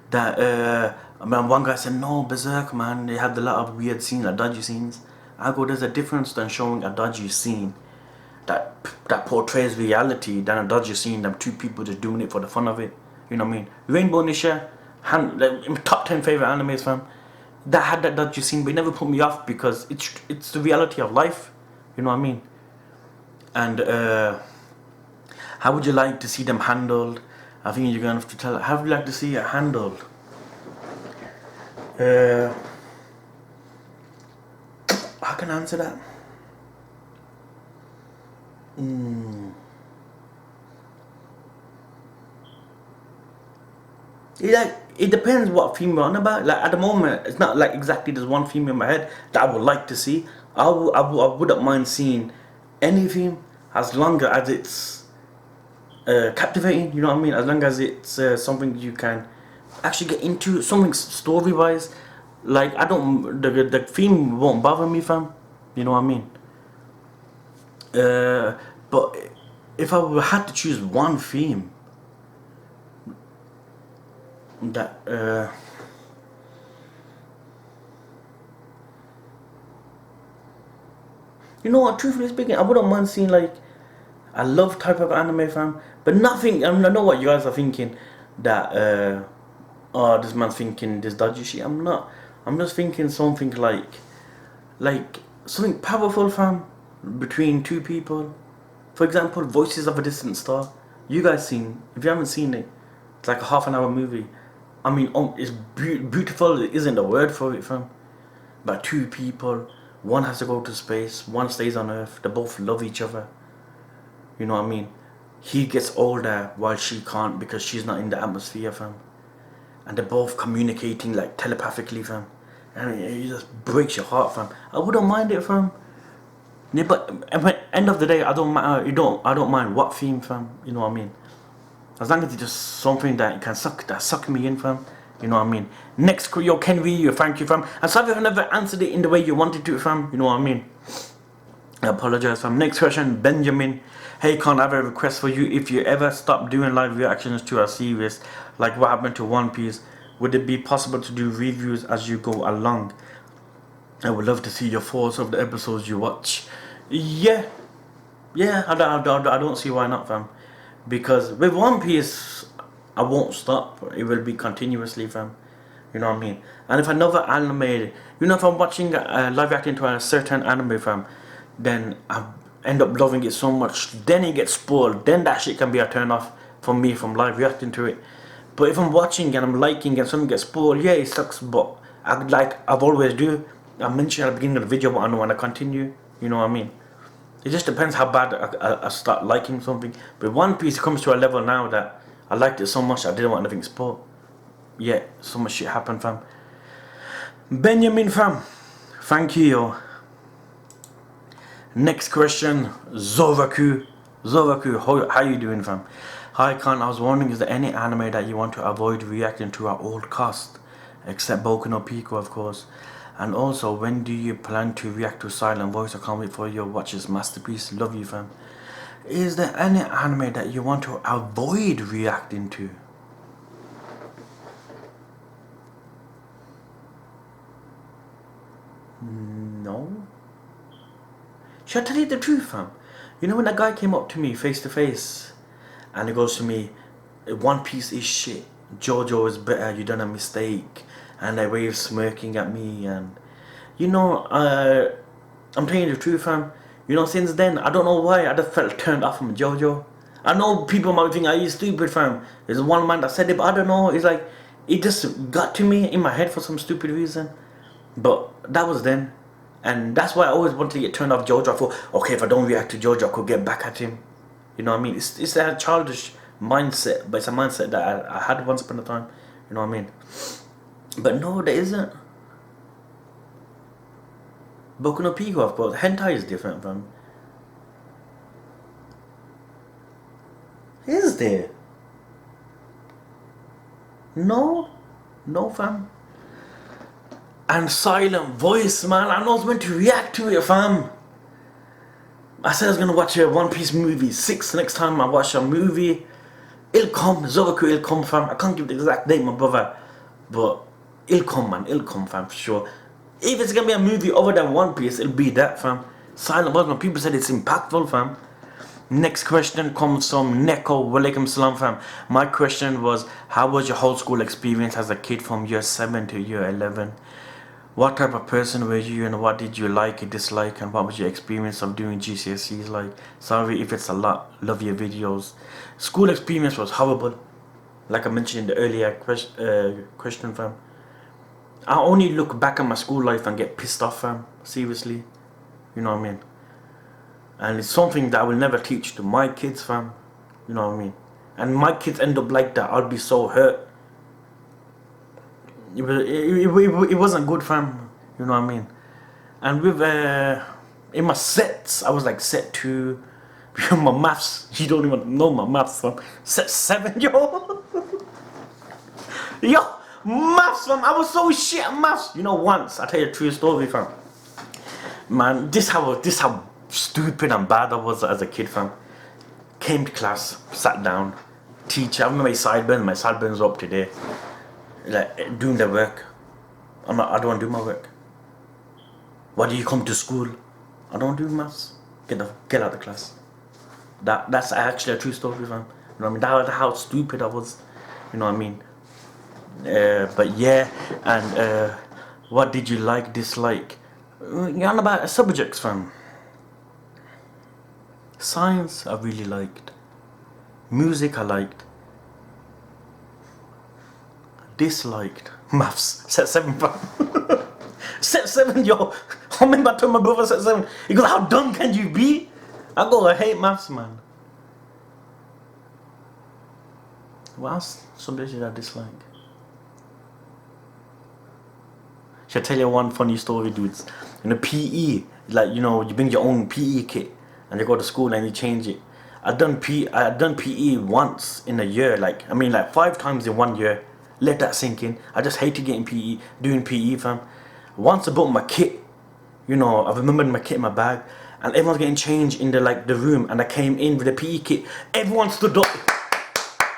that one guy said, no, Berserk, man, they had a lot of weird scenes, like dodgy scenes. I go, there's a difference than showing a dodgy scene that portrays reality than a dodgy scene, them two people just doing it for the fun of it. You know what I mean? Rainbow Nisha, like, top 10 favorite animes, fam. That had that dodgy scene, but it never put me off because it's the reality of life. You know what I mean? And how would you like to see them handled? I think you're gonna have to tell. How would you like to see it handled? How can I answer that? It depends what theme we're on about. Like at the moment, it's not like exactly there's one theme in my head that I would like to see. I wouldn't mind seeing any theme as long as it's captivating. You know what I mean? As long as it's something you can actually get into, something story wise. Like the theme won't bother me, fam. You know what I mean? But if I had to choose one theme, that you know what, truthfully speaking, I wouldn't mind seeing like a love type of anime, fam. But nothing. I mean, I know what you guys are thinking. That oh, this man's thinking this dodgy shit. I'm not. I'm just thinking something like something powerful, fam, between two people. For example, Voices of a Distant Star. You guys seen? If you haven't seen it, it's like a half an hour movie. I mean, it's beautiful. It isn't the word for it, fam. But two people. One has to go to space. One stays on Earth. They both love each other. You know what I mean? He gets older while she can't because she's not in the atmosphere, fam. And they're both communicating like telepathically, fam. And it just breaks your heart, fam. I wouldn't mind it, fam. Yeah, but at the end of the day, I don't mind what theme, fam. You know what I mean? As long as it's just something that can suck me in, fam. You know what I mean? Next, yo, Ken V, thank you, fam. I'm sorry if I never answered it in the way you wanted to, fam. You know what I mean? I apologize, fam. Next question, Benjamin. Hey, Con, I have a request for you. If you ever stop doing live reactions to a series, like what happened to One Piece, would it be possible to do reviews as you go along? I would love to see your thoughts of the episodes you watch. Yeah, I don't see why not, fam. Because with One Piece, I won't stop. It will be continuously, fam. You know what I mean? And if another anime, if I'm watching live reacting to a certain anime, fam, then I end up loving it so much. Then it gets spoiled. Then that shit can be a turn off for me from live reacting to it. But if I'm watching and I'm liking and something gets spoiled, yeah, it sucks. But I've always do. I mentioned at the beginning of the video, but I don't want to continue. You know what I mean? It just depends how bad I start liking something. But One Piece comes to a level now that I liked it so much I didn't want anything spoiled. Yeah, so much shit happened, fam. Benjamin, fam. Thank you, yo. Next question, Zoraku. How you doing, fam? Hi, Khan. I was wondering, is there any anime that you want to avoid reacting to our old cast? Except Boku no Pico, of course. And also, when do you plan to react to Silent Voice? I can't wait for your watches masterpiece. Love you, fam. Is there any anime that you want to avoid reacting to? No. Should I tell you the truth, fam? You know when that guy came up to me face to face and he goes to me, One Piece is shit, JoJo is better, you done a mistake, and they were smirking at me, and I'm telling you the truth, fam. Since then, I don't know why, I just felt turned off from JoJo. I know people might think, are you stupid, fam? There's one man that said it, but I don't know, it's like, it just got to me in my head for some stupid reason. But that was then. And that's why I always wanted to get turned off JoJo. I thought, okay, if I don't react to JoJo, I could get back at him. You know what I mean? It's a childish mindset, but it's a mindset that I had once upon a time. You know what I mean? But no, there isn't. Boku no Pico, of course. Hentai is different, fam. Is there? No, fam. And Silent Voice, man. I was meant to react to it, fam. I said I was gonna watch a One Piece movie 6 next time I watch a movie. It'll come, Zoraku, it'll come, fam. I can't give the exact date, my brother. But it'll come, man. It'll come, fam, for sure. If it's gonna be a movie other than One Piece, it'll be that, fam. Silent Voice, man. People said it's impactful, fam. Next question comes from Neko. Walaikum salam, fam. My question was, how was your whole school experience as a kid from year 7 to year 11? What type of person were you, and what did you like and dislike, and what was your experience of doing GCSEs like? Sorry if it's a lot. Love your videos. School experience was horrible. Like I mentioned in the earlier question, fam. I only look back at my school life and get pissed off, fam. Seriously. You know what I mean? And it's something that I will never teach to my kids, fam. You know what I mean? And my kids end up like that. I'll be so hurt. It wasn't good, fam. You know what I mean? And with in my sets, I was like set 2. My maths, you don't even know my maths, fam. Set 7, yo. Yo, maths, fam. I was so shit at maths. Once, I'll tell you a true story, fam. Man, this how stupid and bad I was as a kid, fam. Came to class, sat down. Teacher, I remember my sideburns are up today. like doing their work. I don't want to do my work. Why do you come to school? I don't do maths. Get out of the class. That's actually a true story, fam. You know what I mean? That's how stupid I was. You know what I mean? But yeah, and what did you like, dislike? You're on about subjects, fam. Science I really liked. Music I liked. Disliked maths. Set 7, fam. Set 7, yo. I remember I told my brother set 7. He goes, how dumb can you be? I go, I hate maths, man. What else? Subjects did I dislike? Should I tell you one funny story, dudes? In a PE, like, you know, you bring your own PE kit and you go to school and you change it. I had done PE once in a year, like 5 times in 1 year. Let that sink in. I just hated doing PE, fam. Once I bought my kit, you know, I remembered my kit in my bag, and everyone's getting changed in the room, and I came in with a PE kit. Everyone stood up,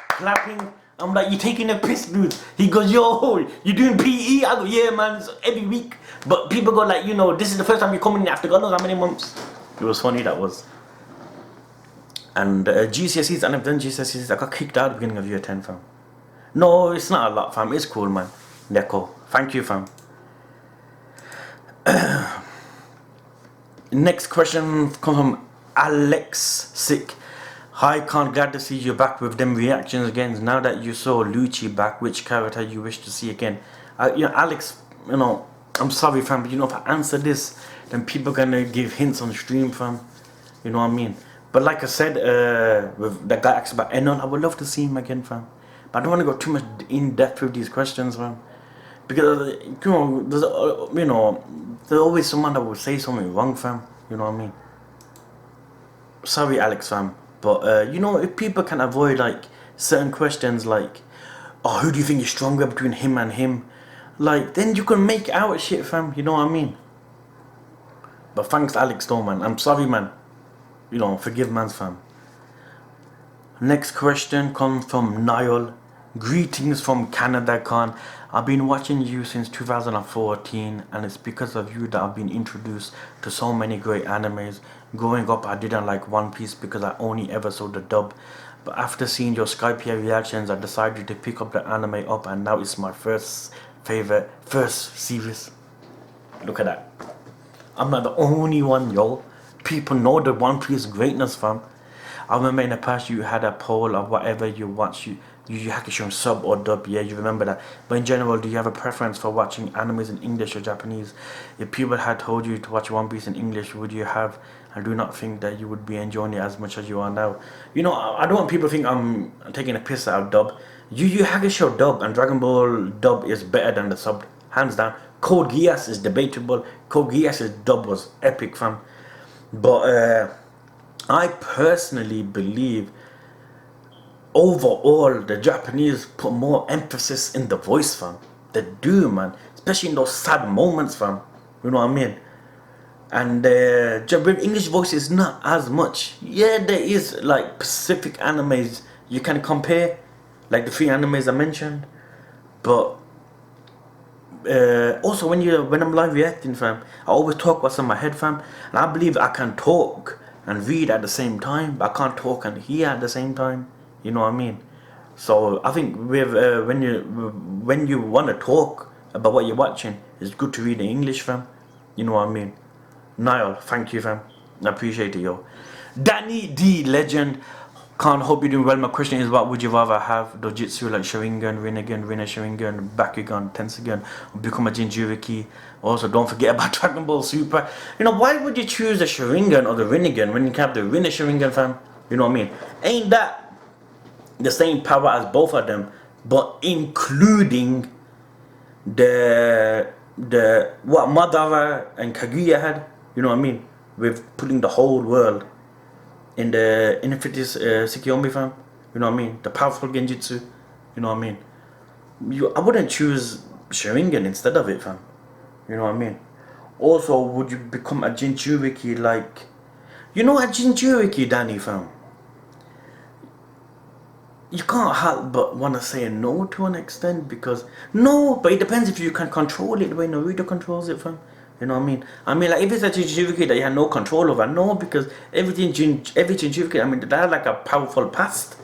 clapping. I'm like, you taking a piss, dude? He goes, yo, you doing PE? I go, yeah, man, it's every week. But people go like, you know, this is the first time you're coming in after God knows how many months. It was funny, that was. And GCSEs, I never done GCSEs. I got kicked out at the beginning of year 10, fam. No, it's not a lot, fam. It's cool, man. They're cool. Thank you, fam. Next question comes from Alex Sick. Hi, Khan, glad to see you back with them reactions again. Now that you saw Lucci back, which character you wish to see again? You know, Alex, you know, I'm sorry, fam, but you know, if I answer this, then people gonna give hints on stream, fam. You know what I mean? But like I said, with the guy asked about Enon, I would love to see him again, fam. But I don't want to go too much in depth with these questions, fam. Because, you know, there's always someone that will say something wrong, fam. You know what I mean? Sorry, Alex, fam. But, you know, if people can avoid, like, certain questions like, oh, who do you think is stronger between him and him? Like, then you can make out shit, fam. You know what I mean? But thanks, Alex, though, man. I'm sorry, man. You know, forgive man's, fam. Next question comes from Niall. Greetings from Canada, Khan. I've been watching you since 2014, and it's because of you that I've been introduced to so many great animes. Growing up, I didn't like One Piece because I only ever saw the dub. But after seeing your Skype reactions, I decided to pick up the anime up, and now it's my first series. Look at that. I'm not the only one, yo. People know the One Piece greatness, fam. I remember in the past you had a poll of whatever you watch. You had to show sub or dub, yeah, you remember that. But in general, do you have a preference for watching animes in English or Japanese? If people had told you to watch One Piece in English, would you have? I do not think that you would be enjoying it as much as you are now. You know, I don't want people to think I'm taking a piss out of dub. Yu Hakusho dub and Dragon Ball dub is better than the sub, hands down. Code Geass is debatable. Code Geass's dub was epic, fam. But I personally believe overall the Japanese put more emphasis in the voice, fam. They do, man. Especially in those sad moments, fam. You know what I mean? And with English voice is not as much. Yeah, there is like Pacific animes you can compare, like the 3 animes I mentioned. But also when I'm live reacting, fam, I always talk what's in my head, fam. And I believe I can talk and read at the same time, but I can't talk and hear at the same time. You know what I mean? So I think with when you want to talk about what you're watching, it's good to read the English, fam. You know what I mean? Niall, thank you, fam. I appreciate it, yo. Danny D Legend. Can't hope you're doing well. My question is, what would you rather have? Dojutsu like Sharingan, Rinnegan, Sharingan, Bakugan, Tensegan, or become a Jinchuriki? Also, don't forget about Dragon Ball Super. You know, why would you choose the Sharingan or the Rinnegan when you can have the Sharingan, fam? You know what I mean? Ain't that the same power as both of them, but including the what Madara and Kaguya had? You know what I mean? With putting the whole world in the Infinities Tsukiyomi, fam. You know what I mean? The powerful Genjutsu. You know what I mean? I wouldn't choose Sharingan instead of it, fam. You know what I mean? Also, would you become a Jinchuriki like... You know a Jinchuriki, Danny, fam? you can't help but want to say no to an extent, because no, but it depends if you can control it the way Naruto controls it, fam. You know what I mean? I mean, like, if it's a Jinchuriki that you have no control over, no, because every Jinchuriki, I mean, that had like a powerful past.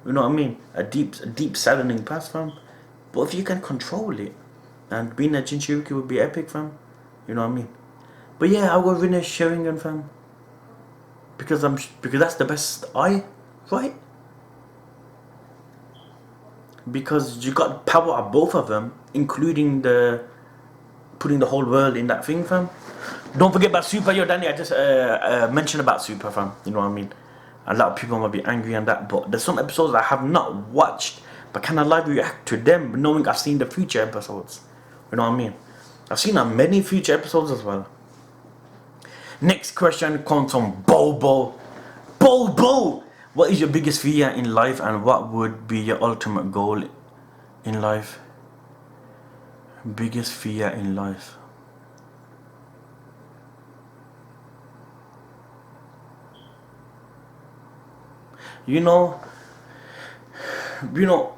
You know what I mean? A deep saddening past, fam. But if you can control it, and being a Jinchuriki would be epic, fam. You know what I mean? But yeah, I'll go Rinne Sharingan, fam. Because that's the best right? Because you got power of both of them, including putting the whole world in that thing, fam. Don't forget about Super, yo, Danny. I just mentioned about Super, fam. You know what I mean? A lot of people might be angry on that, but there's some episodes I have not watched, but can I live react to them, knowing I've seen the future episodes? You know what I mean? I've seen many future episodes as well. Next question comes from Bobo. Bobo! What is your biggest fear in life, and what would be your ultimate goal in life? Biggest fear in life. You know,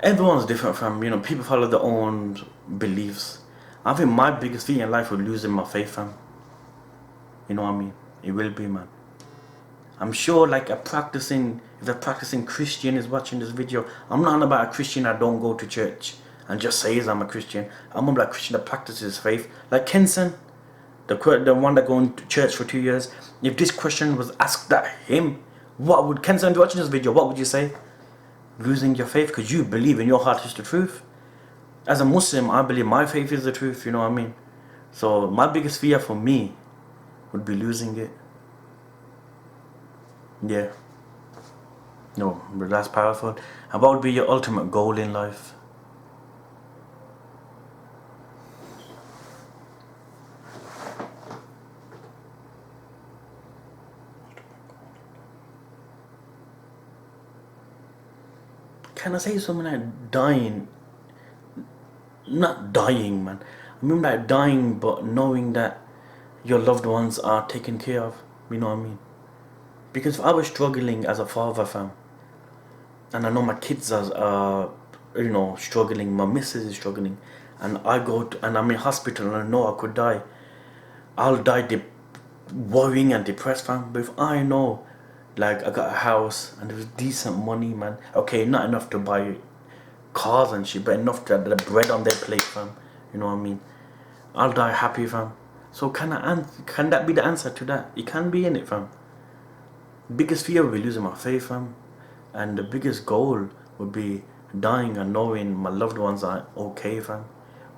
everyone's different, fam. You know, people follow their own beliefs. I think my biggest fear in life would losing my faith, fam. You know what I mean? It will be, man. I'm sure, like, if a practicing Christian is watching this video, I'm not about a Christian that don't go to church and just says I'm a Christian. I'm about a Christian that practices faith. Like Kenson, the one that going to church for 2 years. If this question was asked at him, what would Kenson be watching this video? What would you say? Losing your faith because you believe in your heart is the truth. As a Muslim, I believe my faith is the truth. You know what I mean? So my biggest fear for me would be losing it. Yeah. No, but that's powerful. And what would be your ultimate goal in life? Can I say something like dying? Not dying, man. I mean like dying, but knowing that your loved ones are taken care of. You know what I mean? Because if I was struggling as a father, fam, and I know my kids are, struggling, my missus is struggling, and and I'm in hospital and I know I could die, I'll die worrying and depressed, fam. But if I know, like, I got a house and there's decent money, man, okay, not enough to buy cars and shit, but enough to have the bread on their plate, fam. You know what I mean? I'll die happy, fam. So can that be the answer to that? It can be, in it, fam. Biggest fear would be losing my faith, fam. And the biggest goal would be dying and knowing my loved ones are okay, fam.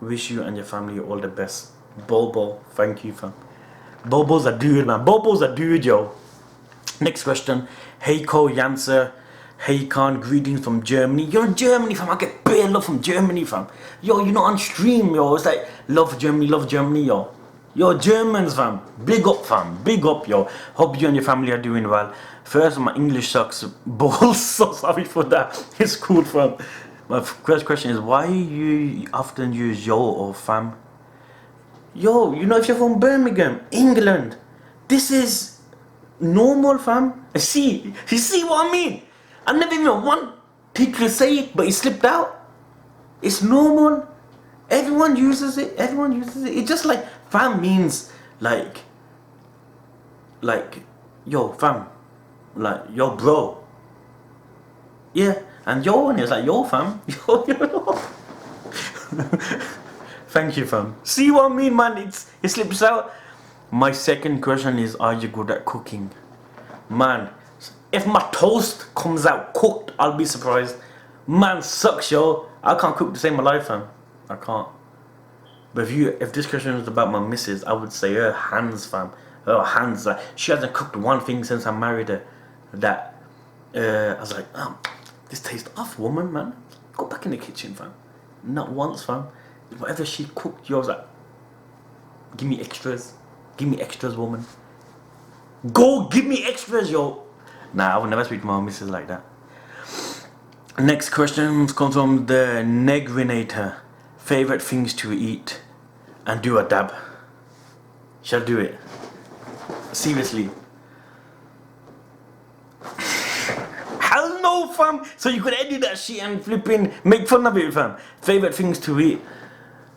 Wish you and your family all the best. Bobo, thank you, fam. Bobo's a dude, man. Bobo's a dude, yo. Next question. Heiko Janser. Hey Khan, greetings from Germany. You're in Germany, fam. I get bare love from Germany, fam. Yo, you're not on stream, yo. It's like, love Germany, yo. Yo, Germans, fam. Big up, fam. Big up, yo. Hope you and your family are doing well. First, my English sucks balls. So sorry for that. It's cool, fam. My first question is, why you often use yo or fam? Yo, if you're from Birmingham, England, this is normal, fam. You see what I mean? I never even wanted to say it, but it slipped out. It's normal. Everyone uses it. It's just like fam means like yo, fam, like yo, bro. Yeah, and yo one is like yo, fam. Yo. Thank you, fam. See what I mean, man? It slips out. My second question is, are you good at cooking? Man, if my toast comes out cooked, I'll be surprised. Man sucks, yo. I can't cook to save my life, fam. I can't. But if this question was about my missus, I would say her hands, fam. Her hands, like, she hasn't cooked one thing since I married her. That I was like, this tastes off, woman, man. Go back in the kitchen, fam. Not once, fam. Whatever she cooked, yo, I was like, give me extras. Give me extras, woman. Go give me extras, yo. Nah, I would never speak to my missus like that. Next question comes from the Negrinator. Favorite things to eat and do a dab. Shall do it. Seriously. Hell know, fam. So you could edit that shit and flipping make fun of it, fam. Favorite things to eat.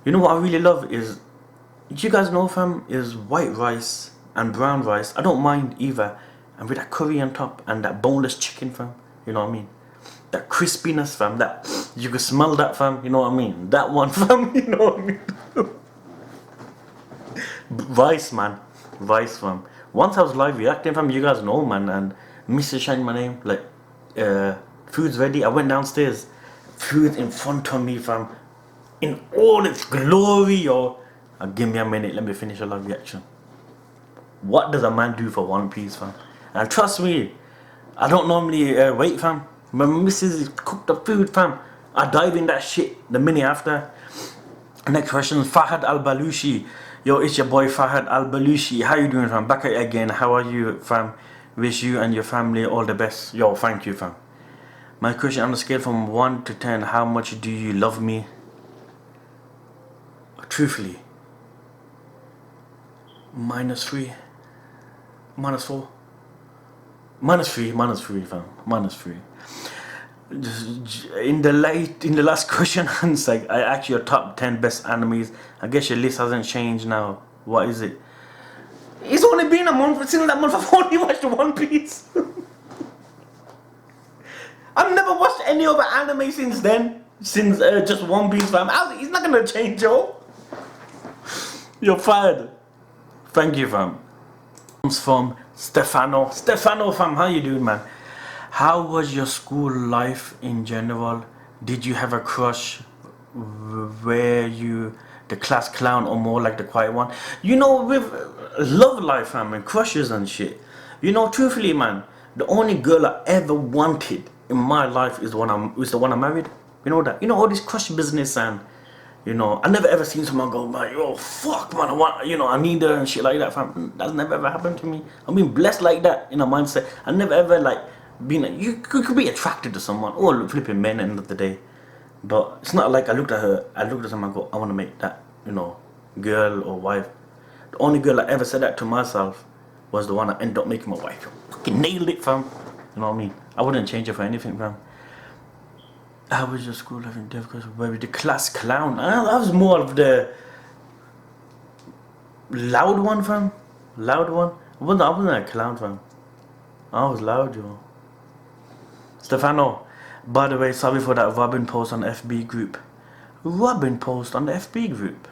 You know what I really love is, you guys know, fam, is white rice and brown rice. I don't mind either. And with that curry on top and that boneless chicken, fam. You know what I mean? That crispiness, fam. That you can smell that, fam. You know what I mean? That one, fam. You know what I mean? Rice, man. Rice, fam. Once I was live reacting, fam. You guys know, man. And Mr. Shine my name. Like, food's ready. I went downstairs. Food in front of me, fam. In all its glory, yo. Give me a minute. Let me finish a live reaction. What does a man do for one piece, fam? And trust me, I don't normally wait, fam. My missus cooked the food, fam. I dive in that shit the minute after. Next question, Fahad Al Balushi. Yo, it's your boy Fahad Al Balushi. How you doing, fam? Back at it again. How are you, fam? Wish you and your family all the best. Yo, thank you, fam. My question, on a scale from 1 to 10, how much do you love me? Truthfully, -3, -4, -3, fam, -3. In the last question answer, I asked your top 10 best animes. I guess your list hasn't changed now. What is it? It's only been a month. Since that month, I've only watched One Piece. I've never watched any other anime since then. Since just One Piece, fam. It's not gonna change, yo. You're fired. Thank you, fam. Comes from Stefano. Stefano, fam, how you doing, man? How was your school life in general? Did you have a crush? Were you the class clown or more like the quiet one? You know, with love life, fam, and crushes and shit. You know, truthfully, man, the only girl I ever wanted in my life is the one I married. You know that? You know, all this crush business, and you know, I never ever seen someone go, man, oh fuck, man, I need her and shit like that, fam. That's never ever happened to me. I've been blessed like that in a mindset. I never ever like been like, you could be attracted to someone, or flipping men at the end of the day. But it's not like I looked at someone and go, I want to make that, you know, girl or wife. The only girl I ever said that to myself was the one I ended up making my wife. Fucking nailed it, fam. You know what I mean? I wouldn't change it for anything, fam. How was your school life in Dev? Because where we the class clown. I was more of the loud one, fam. Loud one. I wasn't a clown, fam. I was loud, yo. Stefano, by the way, sorry for that Robin post on the FB group. Robin post on the FB group.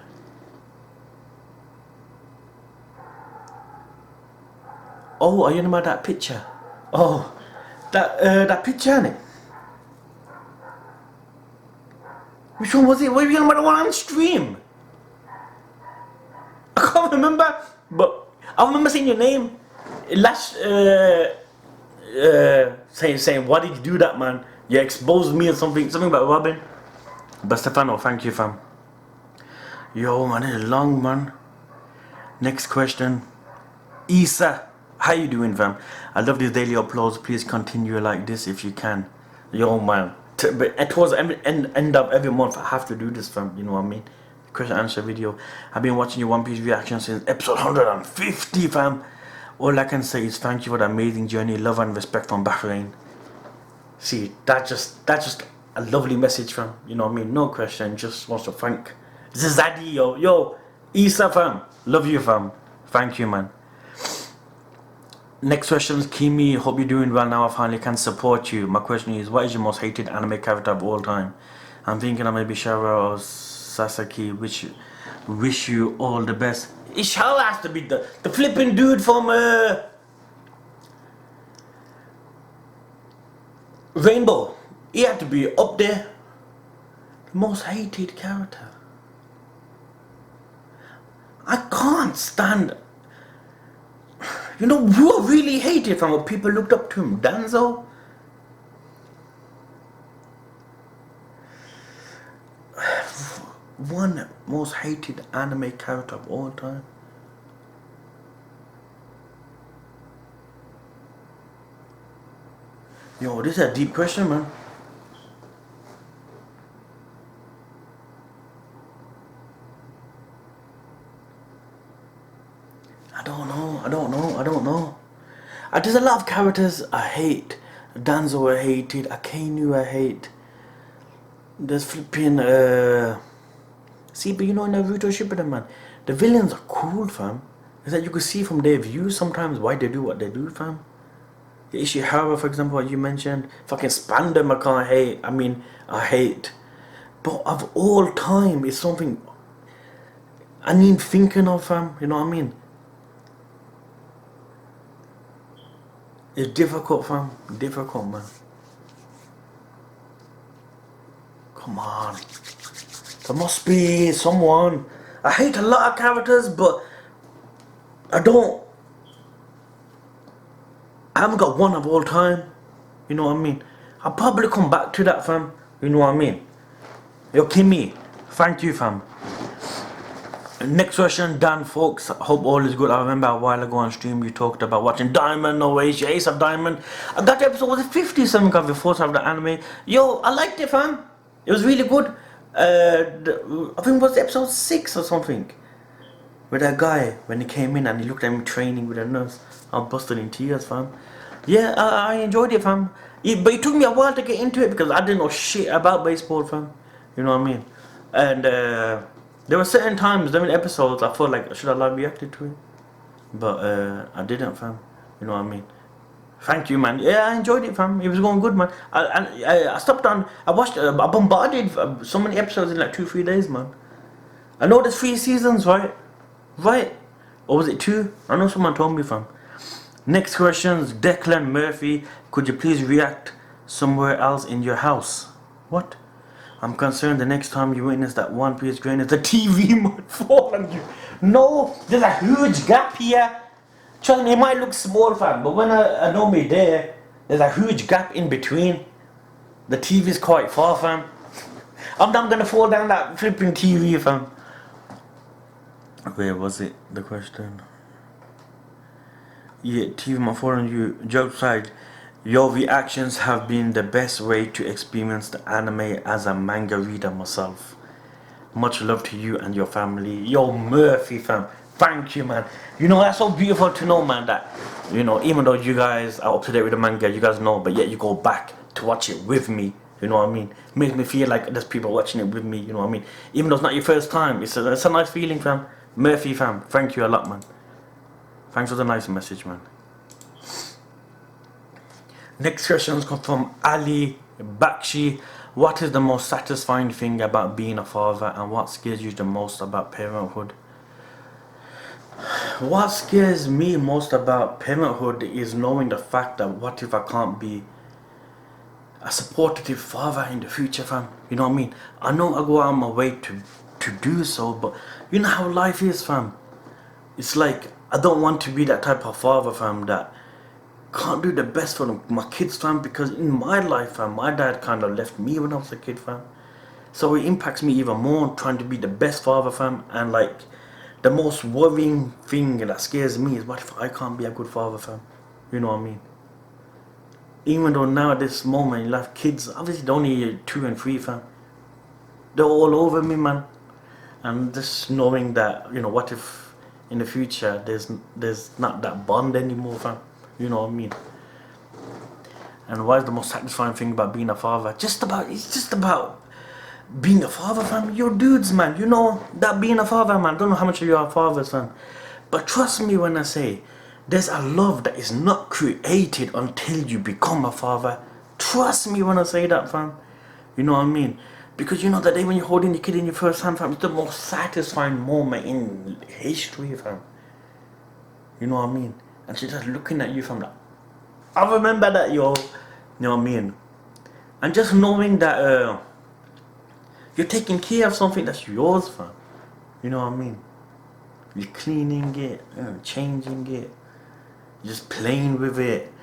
Oh, are you know about that picture? Oh, that picture, innit? Which one was it? What were you talking about, the one on stream? I can't remember, but I remember seeing your name. Last, saying, why did you do that, man? You exposed me or something about Robin. But Stefano, thank you, fam. Yo, man, it's long, man. Next question. Isa, how you doing, fam? I love these daily uploads. Please continue like this if you can. Yo, man. But towards the end of every month, I have to do this, fam. You know what I mean? Question answer video. I've been watching your One Piece reaction since episode 150, fam. All I can say is thank you for the amazing journey. Love and respect from Bahrain. See, that's just a lovely message, fam. You know what I mean? No question. Just wants to thank Zizadi, yo, Isa, fam. Love you, fam. Thank you, man. Next question is Kimi. Hope you're doing well now. I finally can support you. My question is, what is your most hated anime character of all time? I'm thinking of maybe Shara or Sasaki, which wish you all the best. Ishara has to be the flipping dude from Rainbow. He had to be up there. The most hated character. I can't stand. You know who I really hated from what people looked up to him? Danzo? One most hated anime character of all time. Yo, this is a deep question, man. I don't know. There's a lot of characters I hate. Danzo I hated, Akainu I hate. There's flipping see, but you know, in Naruto Shippuden, man, the villains are cool, fam. Is that you can see from their views sometimes why they do what they do, fam. The Ishihara, for example, what you mentioned, fucking Spandam I can't hate. I mean, I hate. But of all time, it's something I need thinking of, fam. You know what I mean? It's difficult, fam. Difficult, man. Come on. There must be someone. I hate a lot of characters, but I haven't got one of all time. You know what I mean? I'll probably come back to that, fam. You know what I mean? Yo, Kimmy, thank you, fam. Next question, Dan folks. Hope all is good. I remember a while ago on stream you talked about watching Diamond, no way, Ace of Diamond. I got the episode, was it 50 something of the first half of the anime? Yo, I liked it, fam. It was really good. I think it was episode 6 or something. With that guy, when he came in and he looked at me training with a nurse. I busted in tears, fam. Yeah, I enjoyed it, fam. But it took me a while to get into it because I didn't know shit about baseball, fam. You know what I mean? And there were certain times, during episodes, I felt like, should I live reacted to it? But I didn't, fam. You know what I mean? Thank you, man. Yeah, I enjoyed it, fam. It was going good, man. I stopped on, I watched, I bombarded so many episodes in like 2-3 days, man. I know there's 3 seasons, right? Right? Or was it 2? I know someone told me, fam. Next questions, Declan Murphy. Could you please react somewhere else in your house? What? I'm concerned the next time you witness that One Piece grain is the TV might fall on you. No, there's a huge gap here. Trust me, it might look small, fam, but when I know me there's a huge gap in between. The TV's quite far, fam. I'm not gonna fall down that flipping TV, fam. Where was it? The question. Yeah, TV might fall on you. Joke aside, your reactions have been the best way to experience the anime as a manga reader myself. Much love to you and your family. Yo, Murphy, fam. Thank you, man. You know, that's so beautiful to know, man, that, you know, even though you guys are up to date with the manga, you guys know, but yet you go back to watch it with me. You know what I mean? Makes me feel like there's people watching it with me, you know what I mean? Even though it's not your first time, it's a nice feeling, fam. Murphy, fam. Thank you a lot, man. Thanks for the nice message, man. Next questions come from Ali Bakshi. What is the most satisfying thing about being a father, and what scares you the most about parenthood? What scares me most about parenthood is knowing the fact that what if I can't be a supportive father in the future, fam? You know what I mean? I know I go out of my way to do so, but you know how life is, fam. It's like I don't want to be that type of father, fam, that can't do the best for my kids, fam, because in my life, fam, my dad kind of left me when I was a kid, fam. So it impacts me even more trying to be the best father, fam. And like the most worrying thing that scares me is what if I can't be a good father, fam? You know what I mean? Even though now at this moment in life, kids, obviously they're only 2 and 3, fam. They're all over me, man. And just knowing that, you know, what if in the future there's not that bond anymore, fam? You know what I mean? And why is the most satisfying thing about being a father? It's just about being a father, fam. You're dudes, man. You know that being a father, man. I don't know how much of you are fathers, fam. But trust me when I say there's a love that is not created until you become a father. Trust me when I say that, fam. You know what I mean? Because you know that day when you're holding your kid in your first hand, fam, it's the most satisfying moment in history, fam. You know what I mean? And she's just looking at you from like, I remember that, yo. You know what I mean? And just knowing that you're taking care of something that's yours, fam. You know what I mean? You're cleaning it, changing it, just playing with it.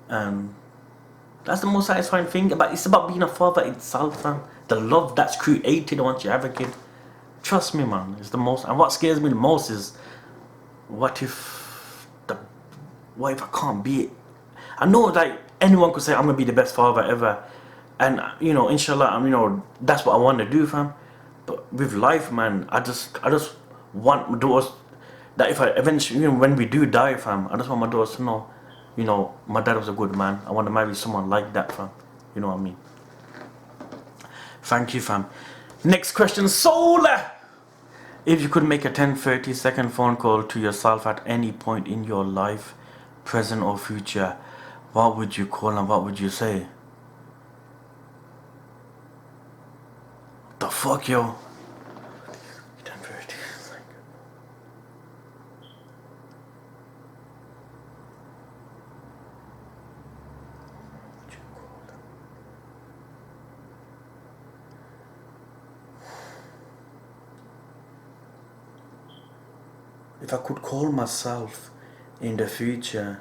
That's the most satisfying thing about it's about being a father itself, fam. The love that's created once you have a kid. Trust me, man, it's the most. And what scares me the most is what if I can't be it? I know that anyone could say I'm gonna be the best father ever, and you know, inshallah, you know, that's what I want to do, fam. But with life, man, I just want my daughters that if I eventually, you know, when we do die, fam, I just want my daughters to know you know, my dad was a good man. I want to marry someone like that, fam. You know what I mean? Thank you, fam. Next question, Solar. If you could make a 10-30-second phone call to yourself at any point in your life, present or future, what would you call and what would you say? The fuck, yo? 10-30. If I could call myself in the future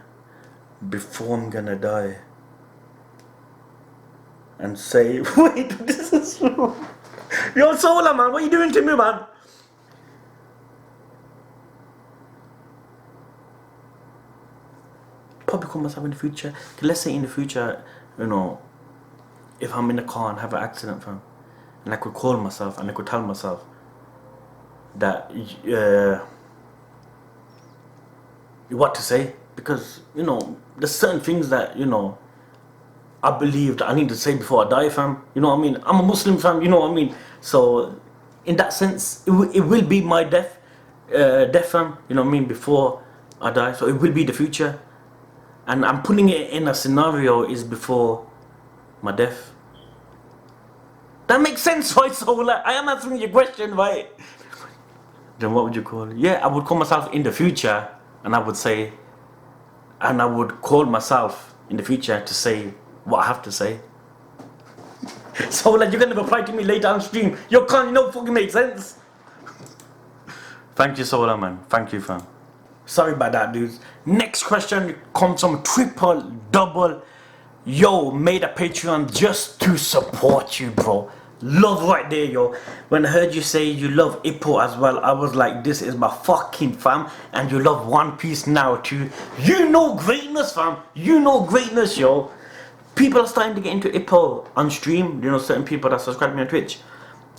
before I'm gonna die and say, wait, this is wrong. Yo, Solar, man, what are you doing to me, man? Probably call myself in the future. Let's say in the future, you know, if I'm in a car and have an accident, fam, and I could call myself and I could tell myself that what to say, because you know there's certain things that you know I believe that I need to say before I die, fam. You know what I mean? I'm a Muslim, fam. You know what I mean? So in that sense, it will be my death, fam. You know what I mean? Before I die, so it will be the future, and I'm putting it in a scenario is before my death. That makes sense, right? So like, I am answering your question, right? Then what would you call it? Yeah, I would call myself in the future, and I would say, and I would call myself in the future to say what I have to say. So like, you're gonna reply to me later on stream. You can't, you know, fucking make sense. Thank you, Solar, man. Thank you, fam. Sorry about that, dudes. Next question comes from Triple Double. Yo, made a Patreon just to support you, bro. Love right there, yo. When I heard you say you love Ippo as well, I was like, this is my fucking fam. And you love One Piece now too. You know greatness, fam. You know greatness, yo. People are starting to get into Ippo on stream. You know, certain people that subscribe to me on Twitch.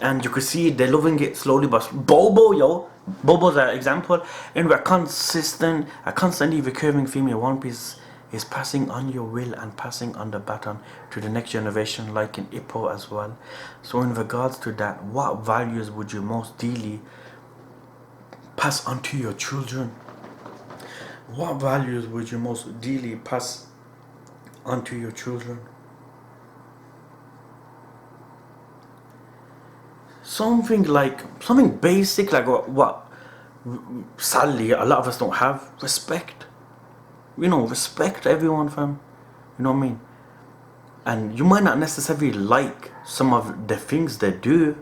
And you could see they're loving it slowly, but Bobo, yo. Bobo's an example. And we're consistent, a constantly recurring theme in One Piece is passing on your will and passing on the baton to the next generation, like in Ippo as well. So in regards to that, what values would you most dearly pass on to your children? What values would you most dearly pass on to your children? Something basic, like what sadly a lot of us don't have. Respect. You know, respect everyone, fam. You know what I mean? And you might not necessarily like some of the things they do,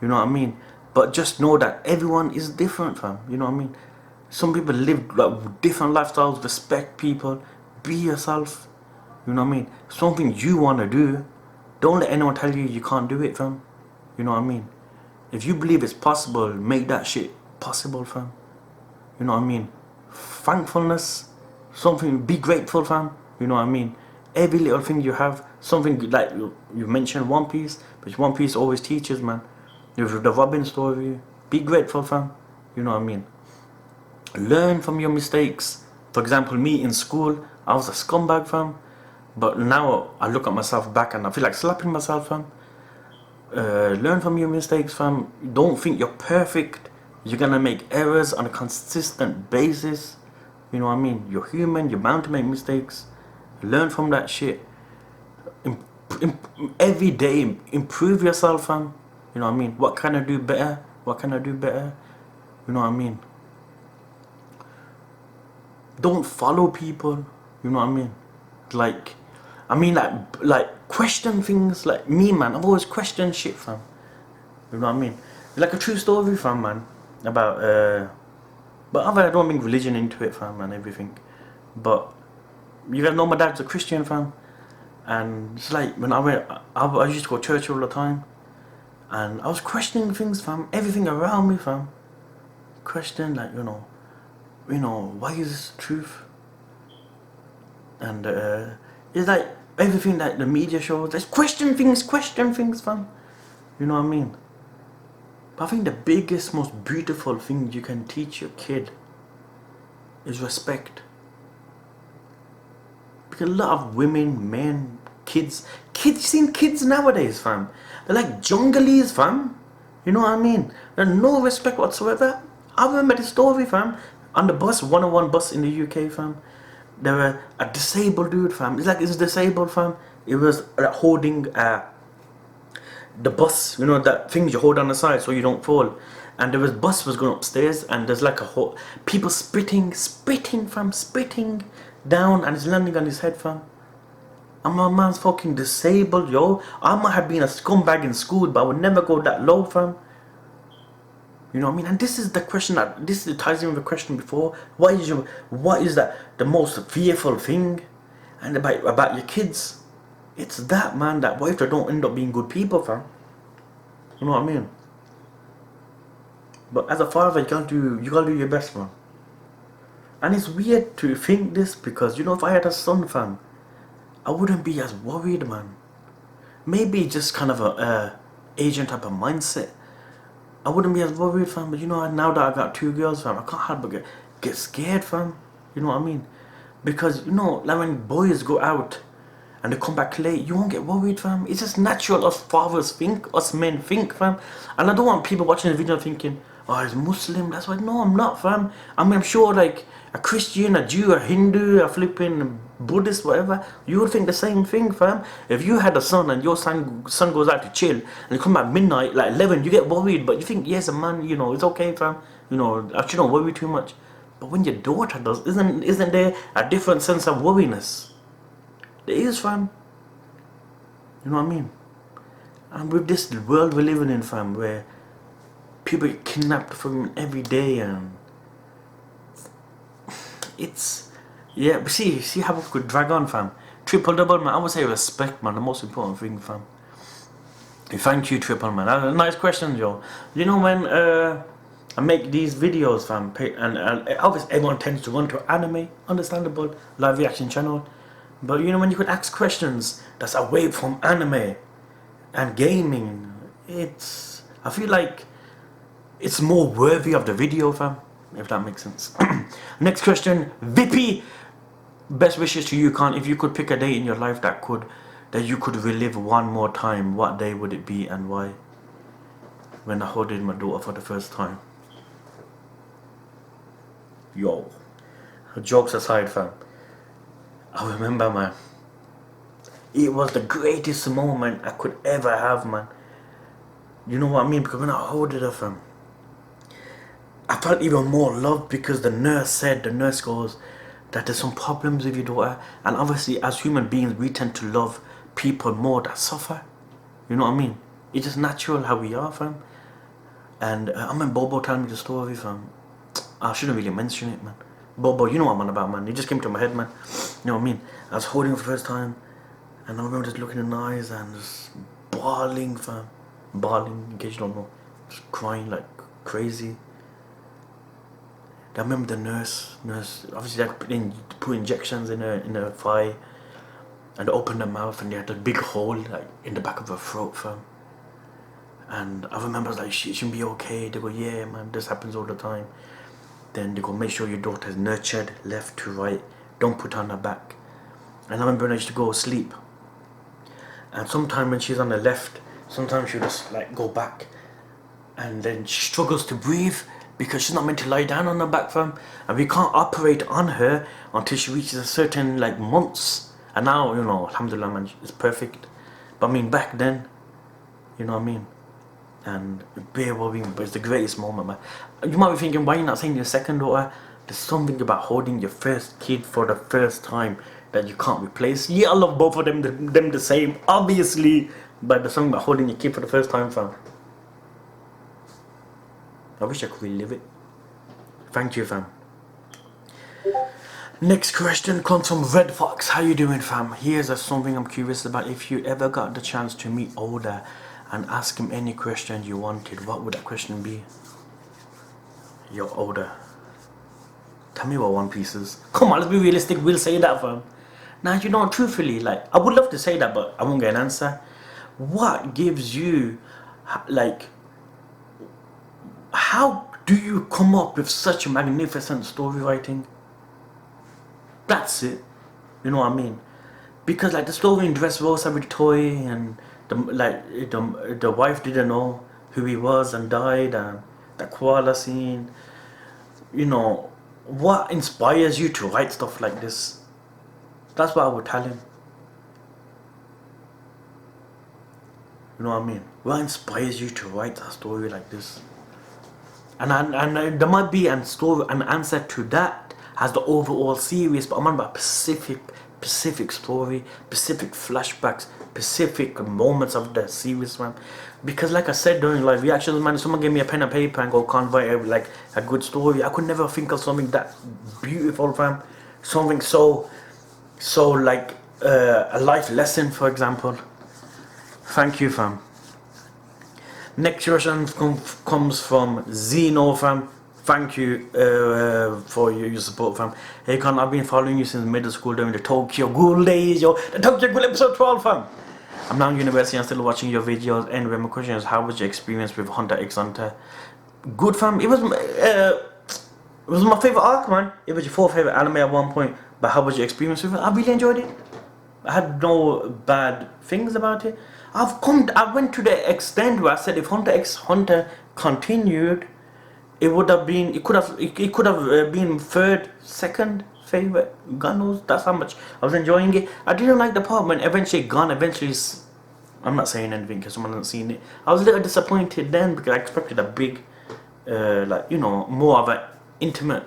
you know what I mean? But just know that everyone is different, fam. You know what I mean? Some people live like different lifestyles. Respect people. Be yourself. You know what I mean? Something you want to do, don't let anyone tell you you can't do it, fam. You know what I mean? If you believe it's possible, make that shit possible, fam. You know what I mean? Thankfulness. Something, be grateful, fam. You know what I mean? Every little thing you have, something like you mentioned One Piece, but One Piece always teaches, man. There's the Robin story. Be grateful, fam. You know what I mean? Learn from your mistakes. For example, me in school, I was a scumbag, fam. But now I look at myself back and I feel like slapping myself, fam. Learn from your mistakes, fam. Don't think you're perfect. You're gonna make errors on a consistent basis. You know what I mean? You're human, you're bound to make mistakes. Learn from that shit. Every day, improve yourself, fam. You know what I mean? What can I do better? What can I do better? You know what I mean? Don't follow people. You know what I mean? Like question things. Like me, man, I've always questioned shit, fam. You know what I mean? Like a true story, fam, man. About but I don't bring religion into it, fam, and everything. But you guys know my dad's a Christian, fam. And it's like when I used to go to church all the time. And I was questioning things, fam. Everything around me, fam. Question, like, you know, why is this truth? And it's like everything that the media shows. Let's question things, fam. You know what I mean? But I think the biggest, most beautiful thing you can teach your kid is respect. Because a lot of women, men, kids, you seen kids nowadays, fam. They're like jungleese, fam. You know what I mean? There's no respect whatsoever. I remember the story, fam. On the bus, 101 bus in the UK, fam. There were a disabled dude, fam. It's like it's disabled, fam. It was holding the bus, you know, that things you hold on the side so you don't fall. And there was bus was going upstairs, and there's like a whole people spitting, fam, spitting down, and it's landing on his head, fam. And my man's fucking disabled, yo. I might have been a scumbag in school, but I would never go that low, fam. You know what I mean? And this is the question that this ties in with the question before. What is that the most fearful thing? And about your kids, it's that, man. That what if they don't end up being good people, fam? You know what I mean? But as a father, you gotta do your best, man. And it's weird to think this because, you know, if I had a son, fam, I wouldn't be as worried, man. Maybe just kind of a Asian type of mindset. I wouldn't be as worried, fam. But you know, now that I got 2 girls, fam, I can't help but get scared, fam. You know what I mean? Because, you know, like when boys go out and they come back late, you won't get worried, fam. It's just natural us fathers think, us men think, fam. And I don't want people watching the video thinking, oh, he's Muslim. That's why. No, I'm not, fam. I mean, I'm sure like a Christian, a Jew, a Hindu, a flipping Buddhist, whatever, you would think the same thing, fam. If you had a son and your son goes out to chill and you come back midnight, like 11, you get worried, but you think, yes, a man, you know, it's okay, fam. You know, I shouldn't worry too much. But when your daughter does, isn't there a different sense of worriness? There is, fam. You know what I mean? And with this world we're living in, fam, where people get kidnapped from every day, and it's, yeah, but see how we could drag on, fam. Triple double, man. I would say respect, man. The most important thing, fam. Thank you, Triple, man. Nice question, Joe. You know, when I make these videos, fam, and obviously everyone tends to run to anime, understandable, live reaction channel. But you know, when you could ask questions that's away from anime and gaming, I feel like it's more worthy of the video, fam, if that makes sense. Next question, Vippy. Best wishes to you, Khan. If you could pick a day in your life that you could relive one more time, what day would it be and why? When I holded my daughter for the first time. Yo. Jokes aside, fam. I remember, man. It was the greatest moment I could ever have, man. You know what I mean? Because when I holded her, fam, I felt even more love because the nurse goes that there's some problems with your daughter, and obviously as human beings we tend to love people more that suffer. You know what I mean? It's just natural how we are, fam. And I remember Bobo telling me the story, fam. I shouldn't really mention it, man. Bobo, you know what I'm on about, man. It just came to my head, man. You know what I mean? I was holding her for the first time, and I remember just looking in the eyes and just bawling, fam. Bawling, in case you don't know. Just crying like crazy. I remember the nurse, obviously they put injections in her thigh, and opened her mouth, and they had a big hole like in the back of her throat, fam. And I remember I was like, she should be okay. They go, yeah, man, this happens all the time. Then they go, make sure your daughter's nurtured left to right. Don't put her on her back. And I remember when I used to go to sleep, and sometimes when she's on the left, sometimes she'll just like go back, and then she struggles to breathe because she's not meant to lie down on her back, fam. And we can't operate on her until she reaches a certain like months. And now, you know, alhamdulillah, man, it's perfect. But I mean, back then, you know what I mean? And bear worrying, but it's the greatest moment, man. You might be thinking, why are you not saying your second daughter? There's something about holding your first kid for the first time that you can't replace. Yeah, I love both of them the same, obviously. But there's something about holding your kid for the first time, fam. I wish I could relive it. Thank you, fam. Next question comes from Red Fox. How you doing, fam? Here's something I'm curious about. If you ever got the chance to meet Oda and ask him any question you wanted, what would that question be? Yo, Oda, tell me what One Piece is. Come on, let's be realistic. We'll say that, fam. Now, you know, truthfully, like, I would love to say that, but I won't get an answer. What gives you, like, how do you come up with such magnificent story writing? That's it. You know what I mean? because like the story in Dressrosa with Toy and the wife didn't know who he was and died, and the koala scene. You know, what inspires you to write stuff like this? That's what I would tell him. You know what I mean? What inspires you to write a story like this? And there might be an answer to that as the overall series, but I'm on about specific story, specific flashbacks, specific moments of the series, man. Because like I said during live reactions, man, if someone gave me a pen and paper and go, can't write like a good story, I could never think of something that beautiful, fam. Something so like a life lesson, for example. Thank you, fam. Next question comes from Zeno, fam. Thank you for your support, fam. Hey, Khan, I've been following you since middle school during the Tokyo Ghoul days, yo. The Tokyo Ghoul episode 12, fam. I'm now in university and still watching your videos. Anyway, my question is, how was your experience with Hunter x Hunter? Good, fam. It was my favorite arc, man. It was your fourth favorite anime at one point. But how was your experience with it? I really enjoyed it. I had no bad things about it. I went to the extent where I said if Hunter x Hunter continued, it could have been third, second favorite. God knows, that's how much I was enjoying it. I didn't like the part when eventually Gon I'm not saying anything because someone hasn't seen it. I was a little disappointed then because I expected a big, more of an intimate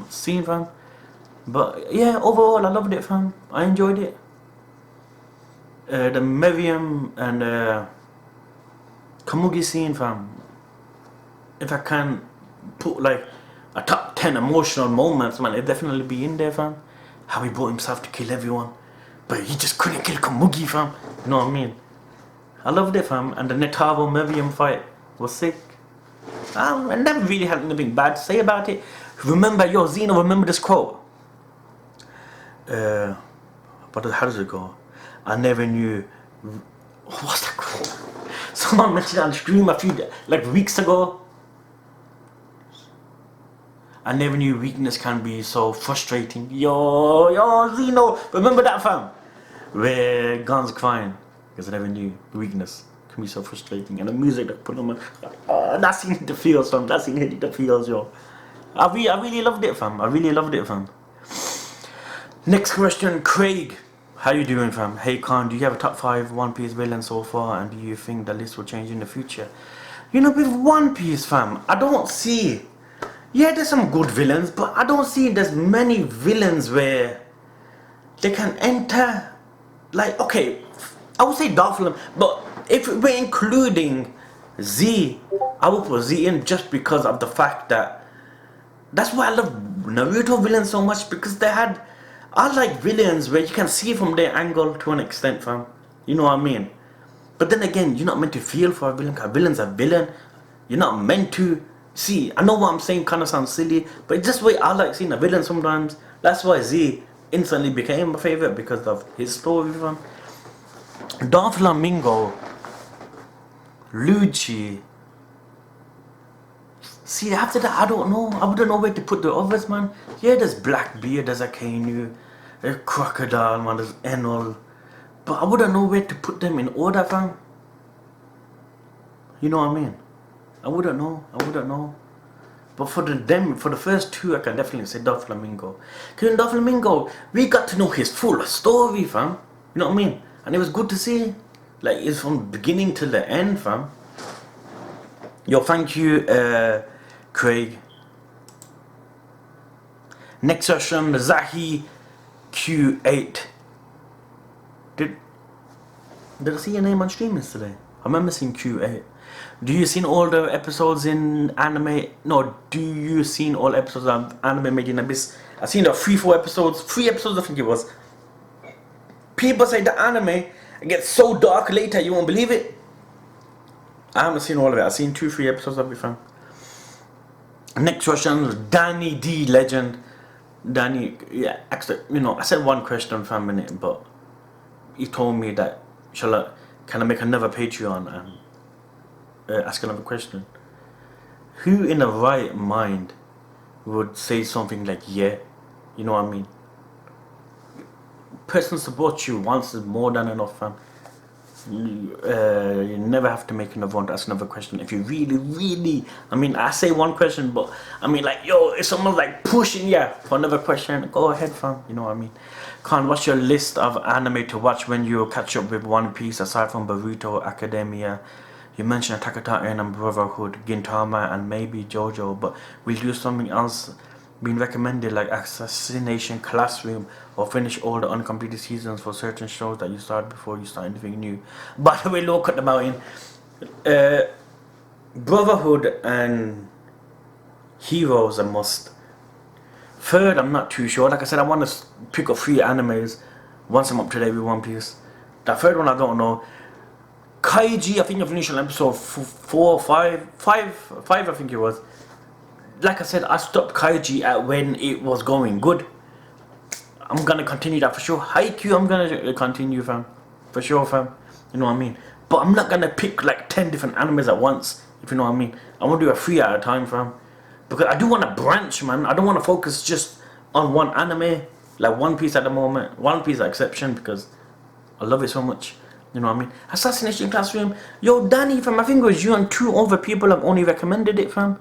scene, fam. But yeah, overall I loved it, fam. I enjoyed it. The Miriam and Kamugi scene, fam. If I can put like a top 10 emotional moments, man, it'd definitely be in there, fam. How he brought himself to kill everyone, but he just couldn't kill Kamugi, fam. You know what I mean? I loved it, fam. And the Netaro Miriam fight was sick. I never really had anything bad to say about it. Remember, yo, Zeno, remember this quote? But how does it go? I never knew. What's that quote? Someone mentioned it on stream a few weeks ago. I never knew weakness can be so frustrating. Yo, Zeno, remember that, fam? Where Gon's crying because I never knew weakness can be so frustrating, and the music that put on, that scene hit the feels, fam. That scene hit the feels, yo. I really loved it, fam. I really loved it, fam. Next question, Craig. How you doing, fam? Hey, Khan, do you have a top 5 One Piece villains so far, and do you think the list will change in the future? You know, with One Piece, fam, I don't see... Yeah, there's some good villains, but I don't see there's many villains where they can enter... Like, okay, I would say Doflamingo, but if we're including Z, I would put Z in just because of the fact that... That's why I love Naruto villains so much, because they had... I like villains where you can see from their angle to an extent, fam. You know what I mean? But then again, you're not meant to feel for a villain, because villain's a villain. You're not meant to see. I know what I'm saying kind of sounds silly, but it's just the way I like seeing a villain sometimes. That's why Z instantly became my favorite, because of his story, fam. Doflamingo, Lucci. See, after that, I don't know. I wouldn't know where to put the others, man. Yeah, there's Blackbeard, there's Akainu, there's Crocodile, man, there's Enel. But I wouldn't know where to put them in order, fam. You know what I mean? I wouldn't know. But for the first two, I can definitely say Doflamingo. Because in Doflamingo, we got to know his full story, fam. You know what I mean? And it was good to see. Like, it's from beginning to the end, fam. Yo, thank you, Craig. Next question, Zahi Q8. Did I see your name on stream yesterday? I remember seeing Q8. Do you seen all the episodes in anime? No, do you seen all episodes of Anime Made in Abyss? I've seen the 3 episodes I think it was. People say the anime gets so dark later, you won't believe it. I haven't seen all of it. I've seen 2-3 episodes of it, fam. Next question, Danny D Legend. Danny, yeah, actually, you know, I said one question, fam, in it, but he told me that, can I make another Patreon and ask another question? Who in the right mind would say something like, yeah, you know what I mean? person supports you once is more than enough, fam. You never have to make another one to ask another question. If you really, I mean, I say one question, but I mean, like, yo, if someone's like pushing you for another question, go ahead, fam. You know what I mean? Khan, what's your list of anime to watch when you catch up with One Piece aside from Boruto, Academia? You mentioned Attack on Titan and Brotherhood, Gintama, and maybe JoJo, but will you do something else being recommended like Assassination Classroom, or finish all the uncompleted seasons for certain shows that you started before you start anything new? By the way, look at the mountain. Brotherhood and Heroes a must. Third, I'm not too sure. Like I said, I want to pick up 3 animes once I'm up to date with One Piece. That third one I don't know. Kaiji, I think I finished on episode 4, 5, I think it was. Like I said, I stopped Kaiji at when it was going good. I'm gonna continue that for sure. Haikyuu, I'm gonna continue, fam. For sure, fam. You know what I mean? But I'm not gonna pick like 10 different animes at once, if you know what I mean. I wanna do a 3 at a time, fam. Because I do wanna branch, man. I don't wanna focus just on one anime. Like One Piece at the moment. One Piece is exception because I love it so much. You know what I mean? Assassination Classroom. Yo, Danny, fam, I think it was you and 2 other people have only recommended it, fam.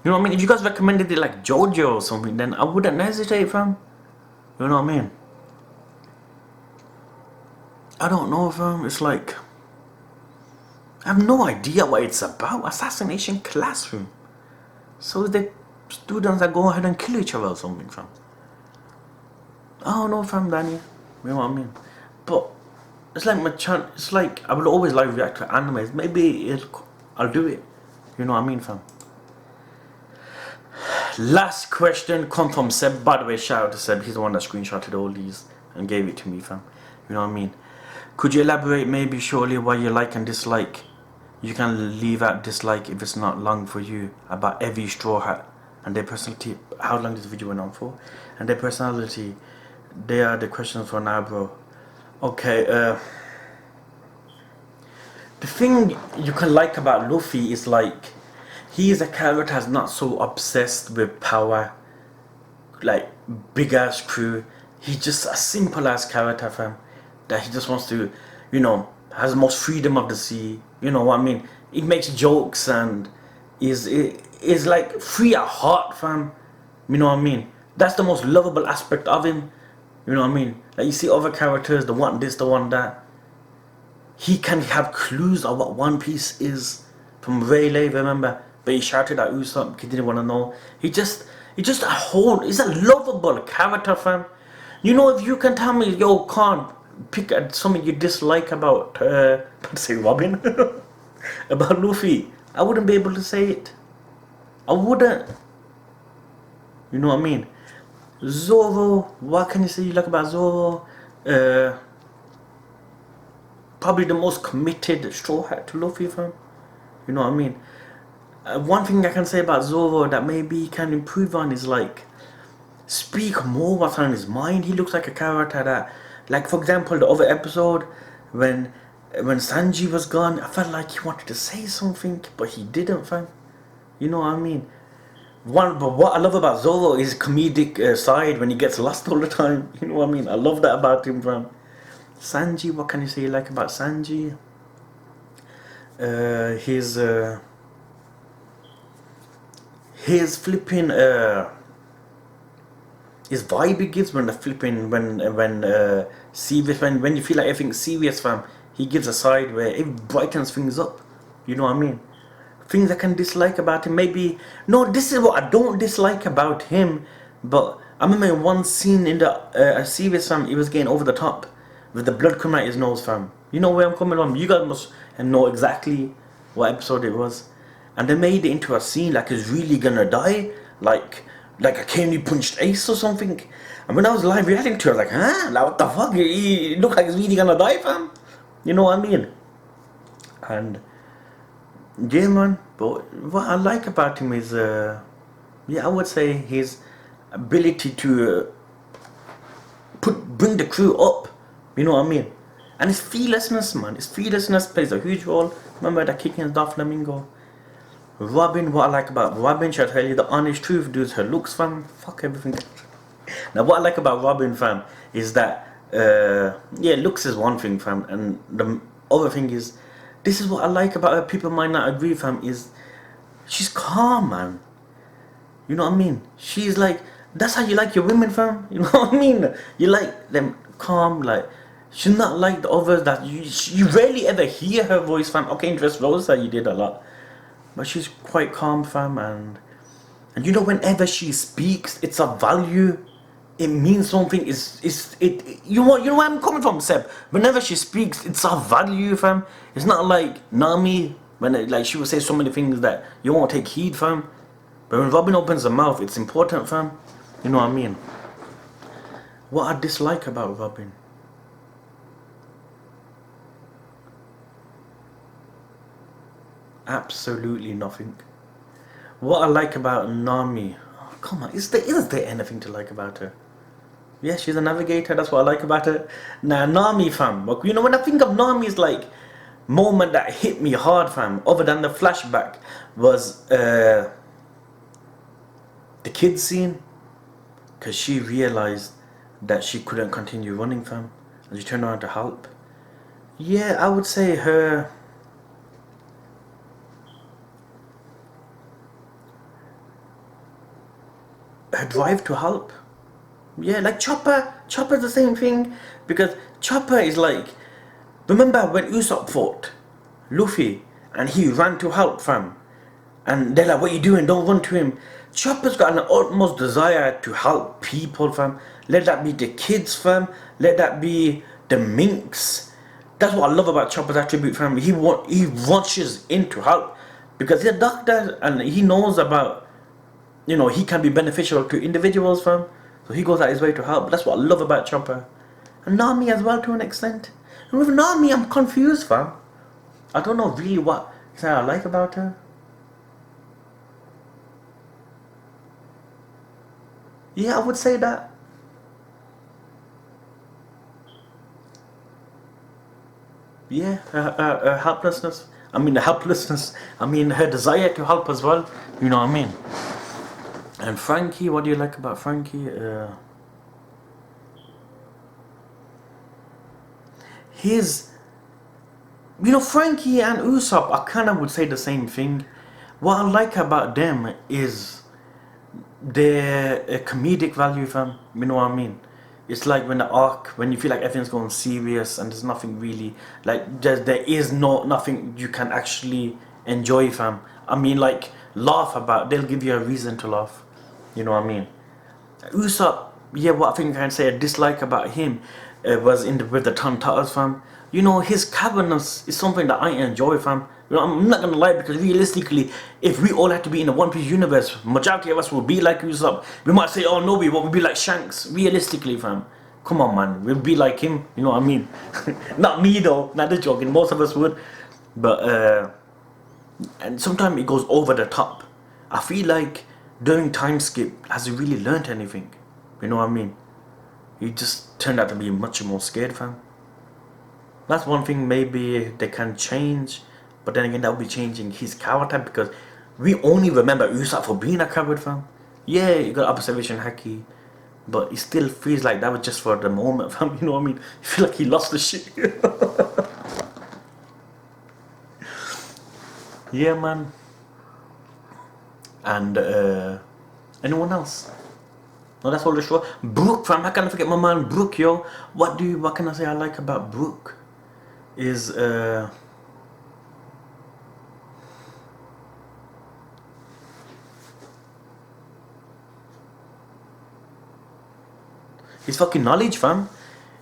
You know what I mean? If you guys recommended it like JoJo or something, then I wouldn't hesitate, fam. You know what I mean? I don't know, fam. It's like, I have no idea what it's about. Assassination Classroom. So the students that go ahead and kill each other or something, fam. I don't know, fam, Danny. You know what I mean? But it's like my channel. It's like I will always like react to animes. Maybe I'll do it. You know what I mean, fam? Last question come from Seb. By the way, shout out to Seb. He's the one that screenshotted all these and gave it to me, fam. You know what I mean? Could you elaborate maybe shortly why you like and dislike? You can leave out dislike if it's not long for you, about every Straw Hat and their personality. How long this video went on for? And their personality. They are the questions for now, bro. Okay, the thing you can like about Luffy is like, he is a character that's not so obsessed with power, like big ass crew. He's just a simple ass character, fam. That he just wants to, you know, has the most freedom of the sea. You know what I mean? He makes jokes and is like free at heart, fam. You know what I mean? That's the most lovable aspect of him. You know what I mean? Like you see other characters, the one this, the one that. He can have clues of what One Piece is from Rayleigh, remember? But he shouted at Usopp, he didn't want to know. He's just he's a lovable character, fam. You know, if you can tell me, yo, Khan, pick something you dislike about, let's say Robin, about Luffy, I wouldn't be able to say it. I wouldn't. You know what I mean? Zoro, what can you say you like about Zoro? Probably the most committed Straw Hat to Luffy, fam. You know what I mean? One thing I can say about Zoro that maybe he can improve on is like, speak more what's on his mind. He looks like a character that, like for example, the other episode when Sanji was gone, I felt like he wanted to say something, but he didn't, fam. You know what I mean? But what I love about Zoro is comedic side when he gets lost all the time. You know what I mean? I love that about him, fam. Sanji, what can you say you like about Sanji? His flipping his vibe he gives when the flipping when serious when you feel like everything's serious, fam, he gives a side where it brightens things up. You know what I mean? Things I can dislike about him, maybe no, this is what I don't dislike about him, but I remember in one scene in the serious, fam, he was getting over the top with the blood coming out his nose, fam. You know where I'm coming from. You guys must know exactly what episode it was. And they made it into a scene like he's really gonna die, like a Kenny punched Ace or something. And when I was live reacting to it, I was like, huh? Like, what the fuck? He looked like he's really gonna die, fam. You know what I mean? And yeah, man. But what I like about him is, yeah, I would say his ability to bring the crew up. You know what I mean? And his fearlessness, man. His fearlessness plays a huge role. Remember that kick against Doflamingo? Robin, what I like about Robin, should I tell you the honest truth, dudes, her looks, fam, fuck everything. Now what I like about Robin, fam, is that Yeah, looks is one thing, fam, and the other thing is, this is what I like about her. People might not agree, fam. Is she's calm, man. You know what I mean? She's like, that's how you like your women, fam. You know what I mean? You like them calm, like she's not like the others that you rarely ever hear her voice, fam. Okay, in Dressrosa you did a lot, but she's quite calm, fam, and you know whenever she speaks, it's a value. It means something. Is it? You know where I'm coming from, Seb. Whenever she speaks, it's a value, fam. It's not like Nami when like she would say so many things that you won't take heed, fam. But when Robin opens her mouth, it's important, fam. You know what I mean? What I dislike about Robin. Absolutely nothing. What I like about Nami. Oh, come on, is there anything to like about her? Yeah, she's a navigator. That's what I like about her. Now, Nami, fam. You know, when I think of Nami's like moment that hit me hard, fam, other than the flashback, was the kids scene, because she realized that she couldn't continue running, fam, and she turned around to help. Yeah, I would say her drive to help. Yeah, like Chopper's the same thing, because Chopper is like, remember when Usopp fought Luffy and he ran to help, fam, and they're like, what you doing, don't run to him. Chopper's got an utmost desire to help people, fam. Let that be the kids, fam. Let that be the minks. That's what I love about Chopper's attribute, fam. He rushes in to help because he's a doctor and he knows about, you know, he can be beneficial to individuals, fam. So he goes out his way to help. That's what I love about Chopper. And Nami as well to an extent. And with Nami, I'm confused, fam. I don't know really what I like about her. Yeah, I would say that. Yeah, her helplessness. I mean, the helplessness. I mean, her desire to help as well. You know what I mean? And Frankie, what do you like about Frankie? His, you know, Frankie and Usopp, I kind of would say the same thing. What I like about them is their comedic value, fam. You know what I mean? It's like when the arc, when you feel like everything's going serious and there's nothing really, like there is nothing you can actually enjoy, fam. I mean, like laugh about. They'll give you a reason to laugh. You know what I mean? Usopp, yeah, what I think I can say a dislike about him was with the Tontatas, fam. You know, his cavernous is something that I enjoy, fam. You know, I'm not gonna lie, because realistically, if we all had to be in a One Piece universe, majority of us would be like Usopp. We might say, oh no, we won't be like Shanks. Realistically, fam. Come on, man. We'll be like him. You know what I mean? Not me, though. Not just joking. Most of us would. But, and sometimes it goes over the top. I feel like during time skip, has he really learned anything? You know what I mean? He just turned out to be much more scared, fam. That's one thing maybe they can change, but then again that will be changing his character, because we only remember Usopp for being a coward, fam. Yeah, you got observation haki, but it still feels like that was just for the moment, fam. You know what I mean? You feel like he lost the shit. Yeah, man. And anyone else? No, that's all the show. Brook, fam. How can I forget my man Brook, yo? What can I say I like about Brook? Is his fucking knowledge, fam.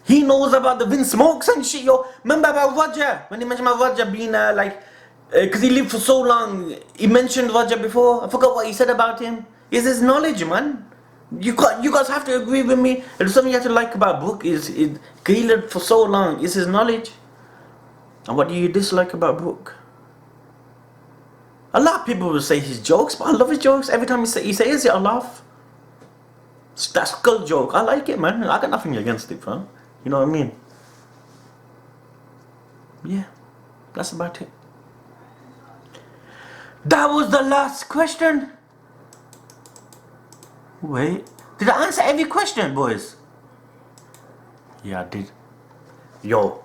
He knows about the Vince Smokes and shit, yo. Remember about Roger? When he mentioned about Roger being like, because he lived for so long. He mentioned Roger before. I forgot what he said about him. It's his knowledge, man. You guys have to agree with me. There's something you have to like about Brook is he lived for so long. It's his knowledge. And what do you dislike about Brook? A lot of people will say his jokes, but I love his jokes. Every time he says it, I laugh. It's that skull joke. I like it, man. I got nothing against it, fam. You know what I mean? Yeah, that's about it. That was the last question. Wait, did I answer every question, boys? Yeah, I did. Yo,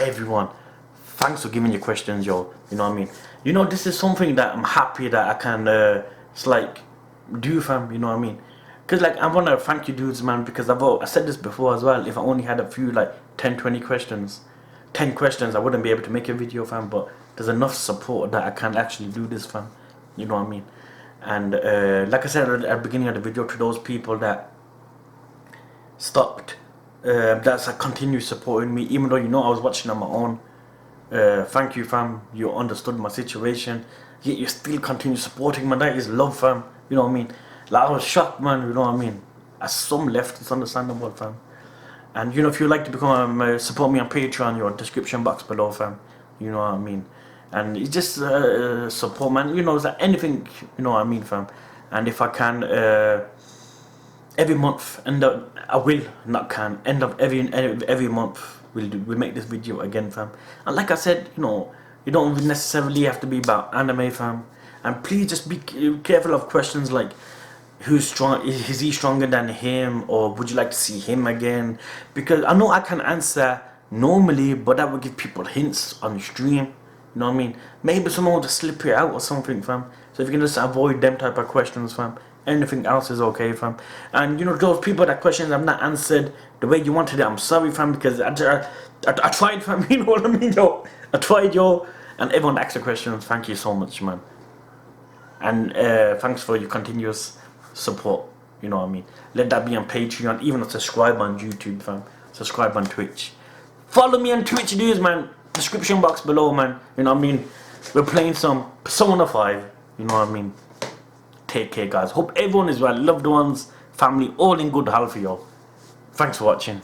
everyone, thanks for giving your questions, yo. You know what I mean? You know, this is something that I'm happy that I can, it's like, do, fam. You know what I mean? Because, like, I want to thank you dudes, man, because I said this before as well. If I only had a few, like, 10, 20 questions, 10 questions, I wouldn't be able to make a video, fam. But there's enough support that I can actually do this, fam. You know what I mean? And, like I said at the beginning of the video, to those people that stopped, that's like continue supporting me, even though, you know, I was watching on my own. Thank you, fam. You understood my situation, yet you still continue supporting, man. That is love, fam. You know what I mean? Like, I was shocked, man. You know what I mean? As some left, it's understandable, fam. And you know, if you'd like to become support me on Patreon, your description box below, fam. You know what I mean? And it's just support, man. You know, it's like anything. You know what I mean, fam. And if I can, every month, I will, not can, end of every month, we'll make this video again, fam. And like I said, you know, you don't necessarily have to be about anime, fam. And please just be careful of questions like, who's strong, is he stronger than him, or would you like to see him again? Because I know I can answer normally, but that would give people hints on the stream. You know what I mean? Maybe someone will just slip it out or something, fam. So if you can just avoid them type of questions, fam, anything else is okay, fam. And you know, those people that questions I've not answered the way you wanted it, I'm sorry, fam, because I tried, fam. You know what I mean, yo? I tried, yo. And everyone that asked the questions, thank you so much, man. And thanks for your continuous support. You know what I mean? Let that be on Patreon, even subscribe on YouTube, fam. Subscribe on Twitch. Follow me on Twitch, dudes, man. Description box below, man. You know what I mean? We're playing some Persona 5. You know what I mean? Take care, guys. Hope everyone is well. Loved ones, family, all in good health, yo. Thanks for watching.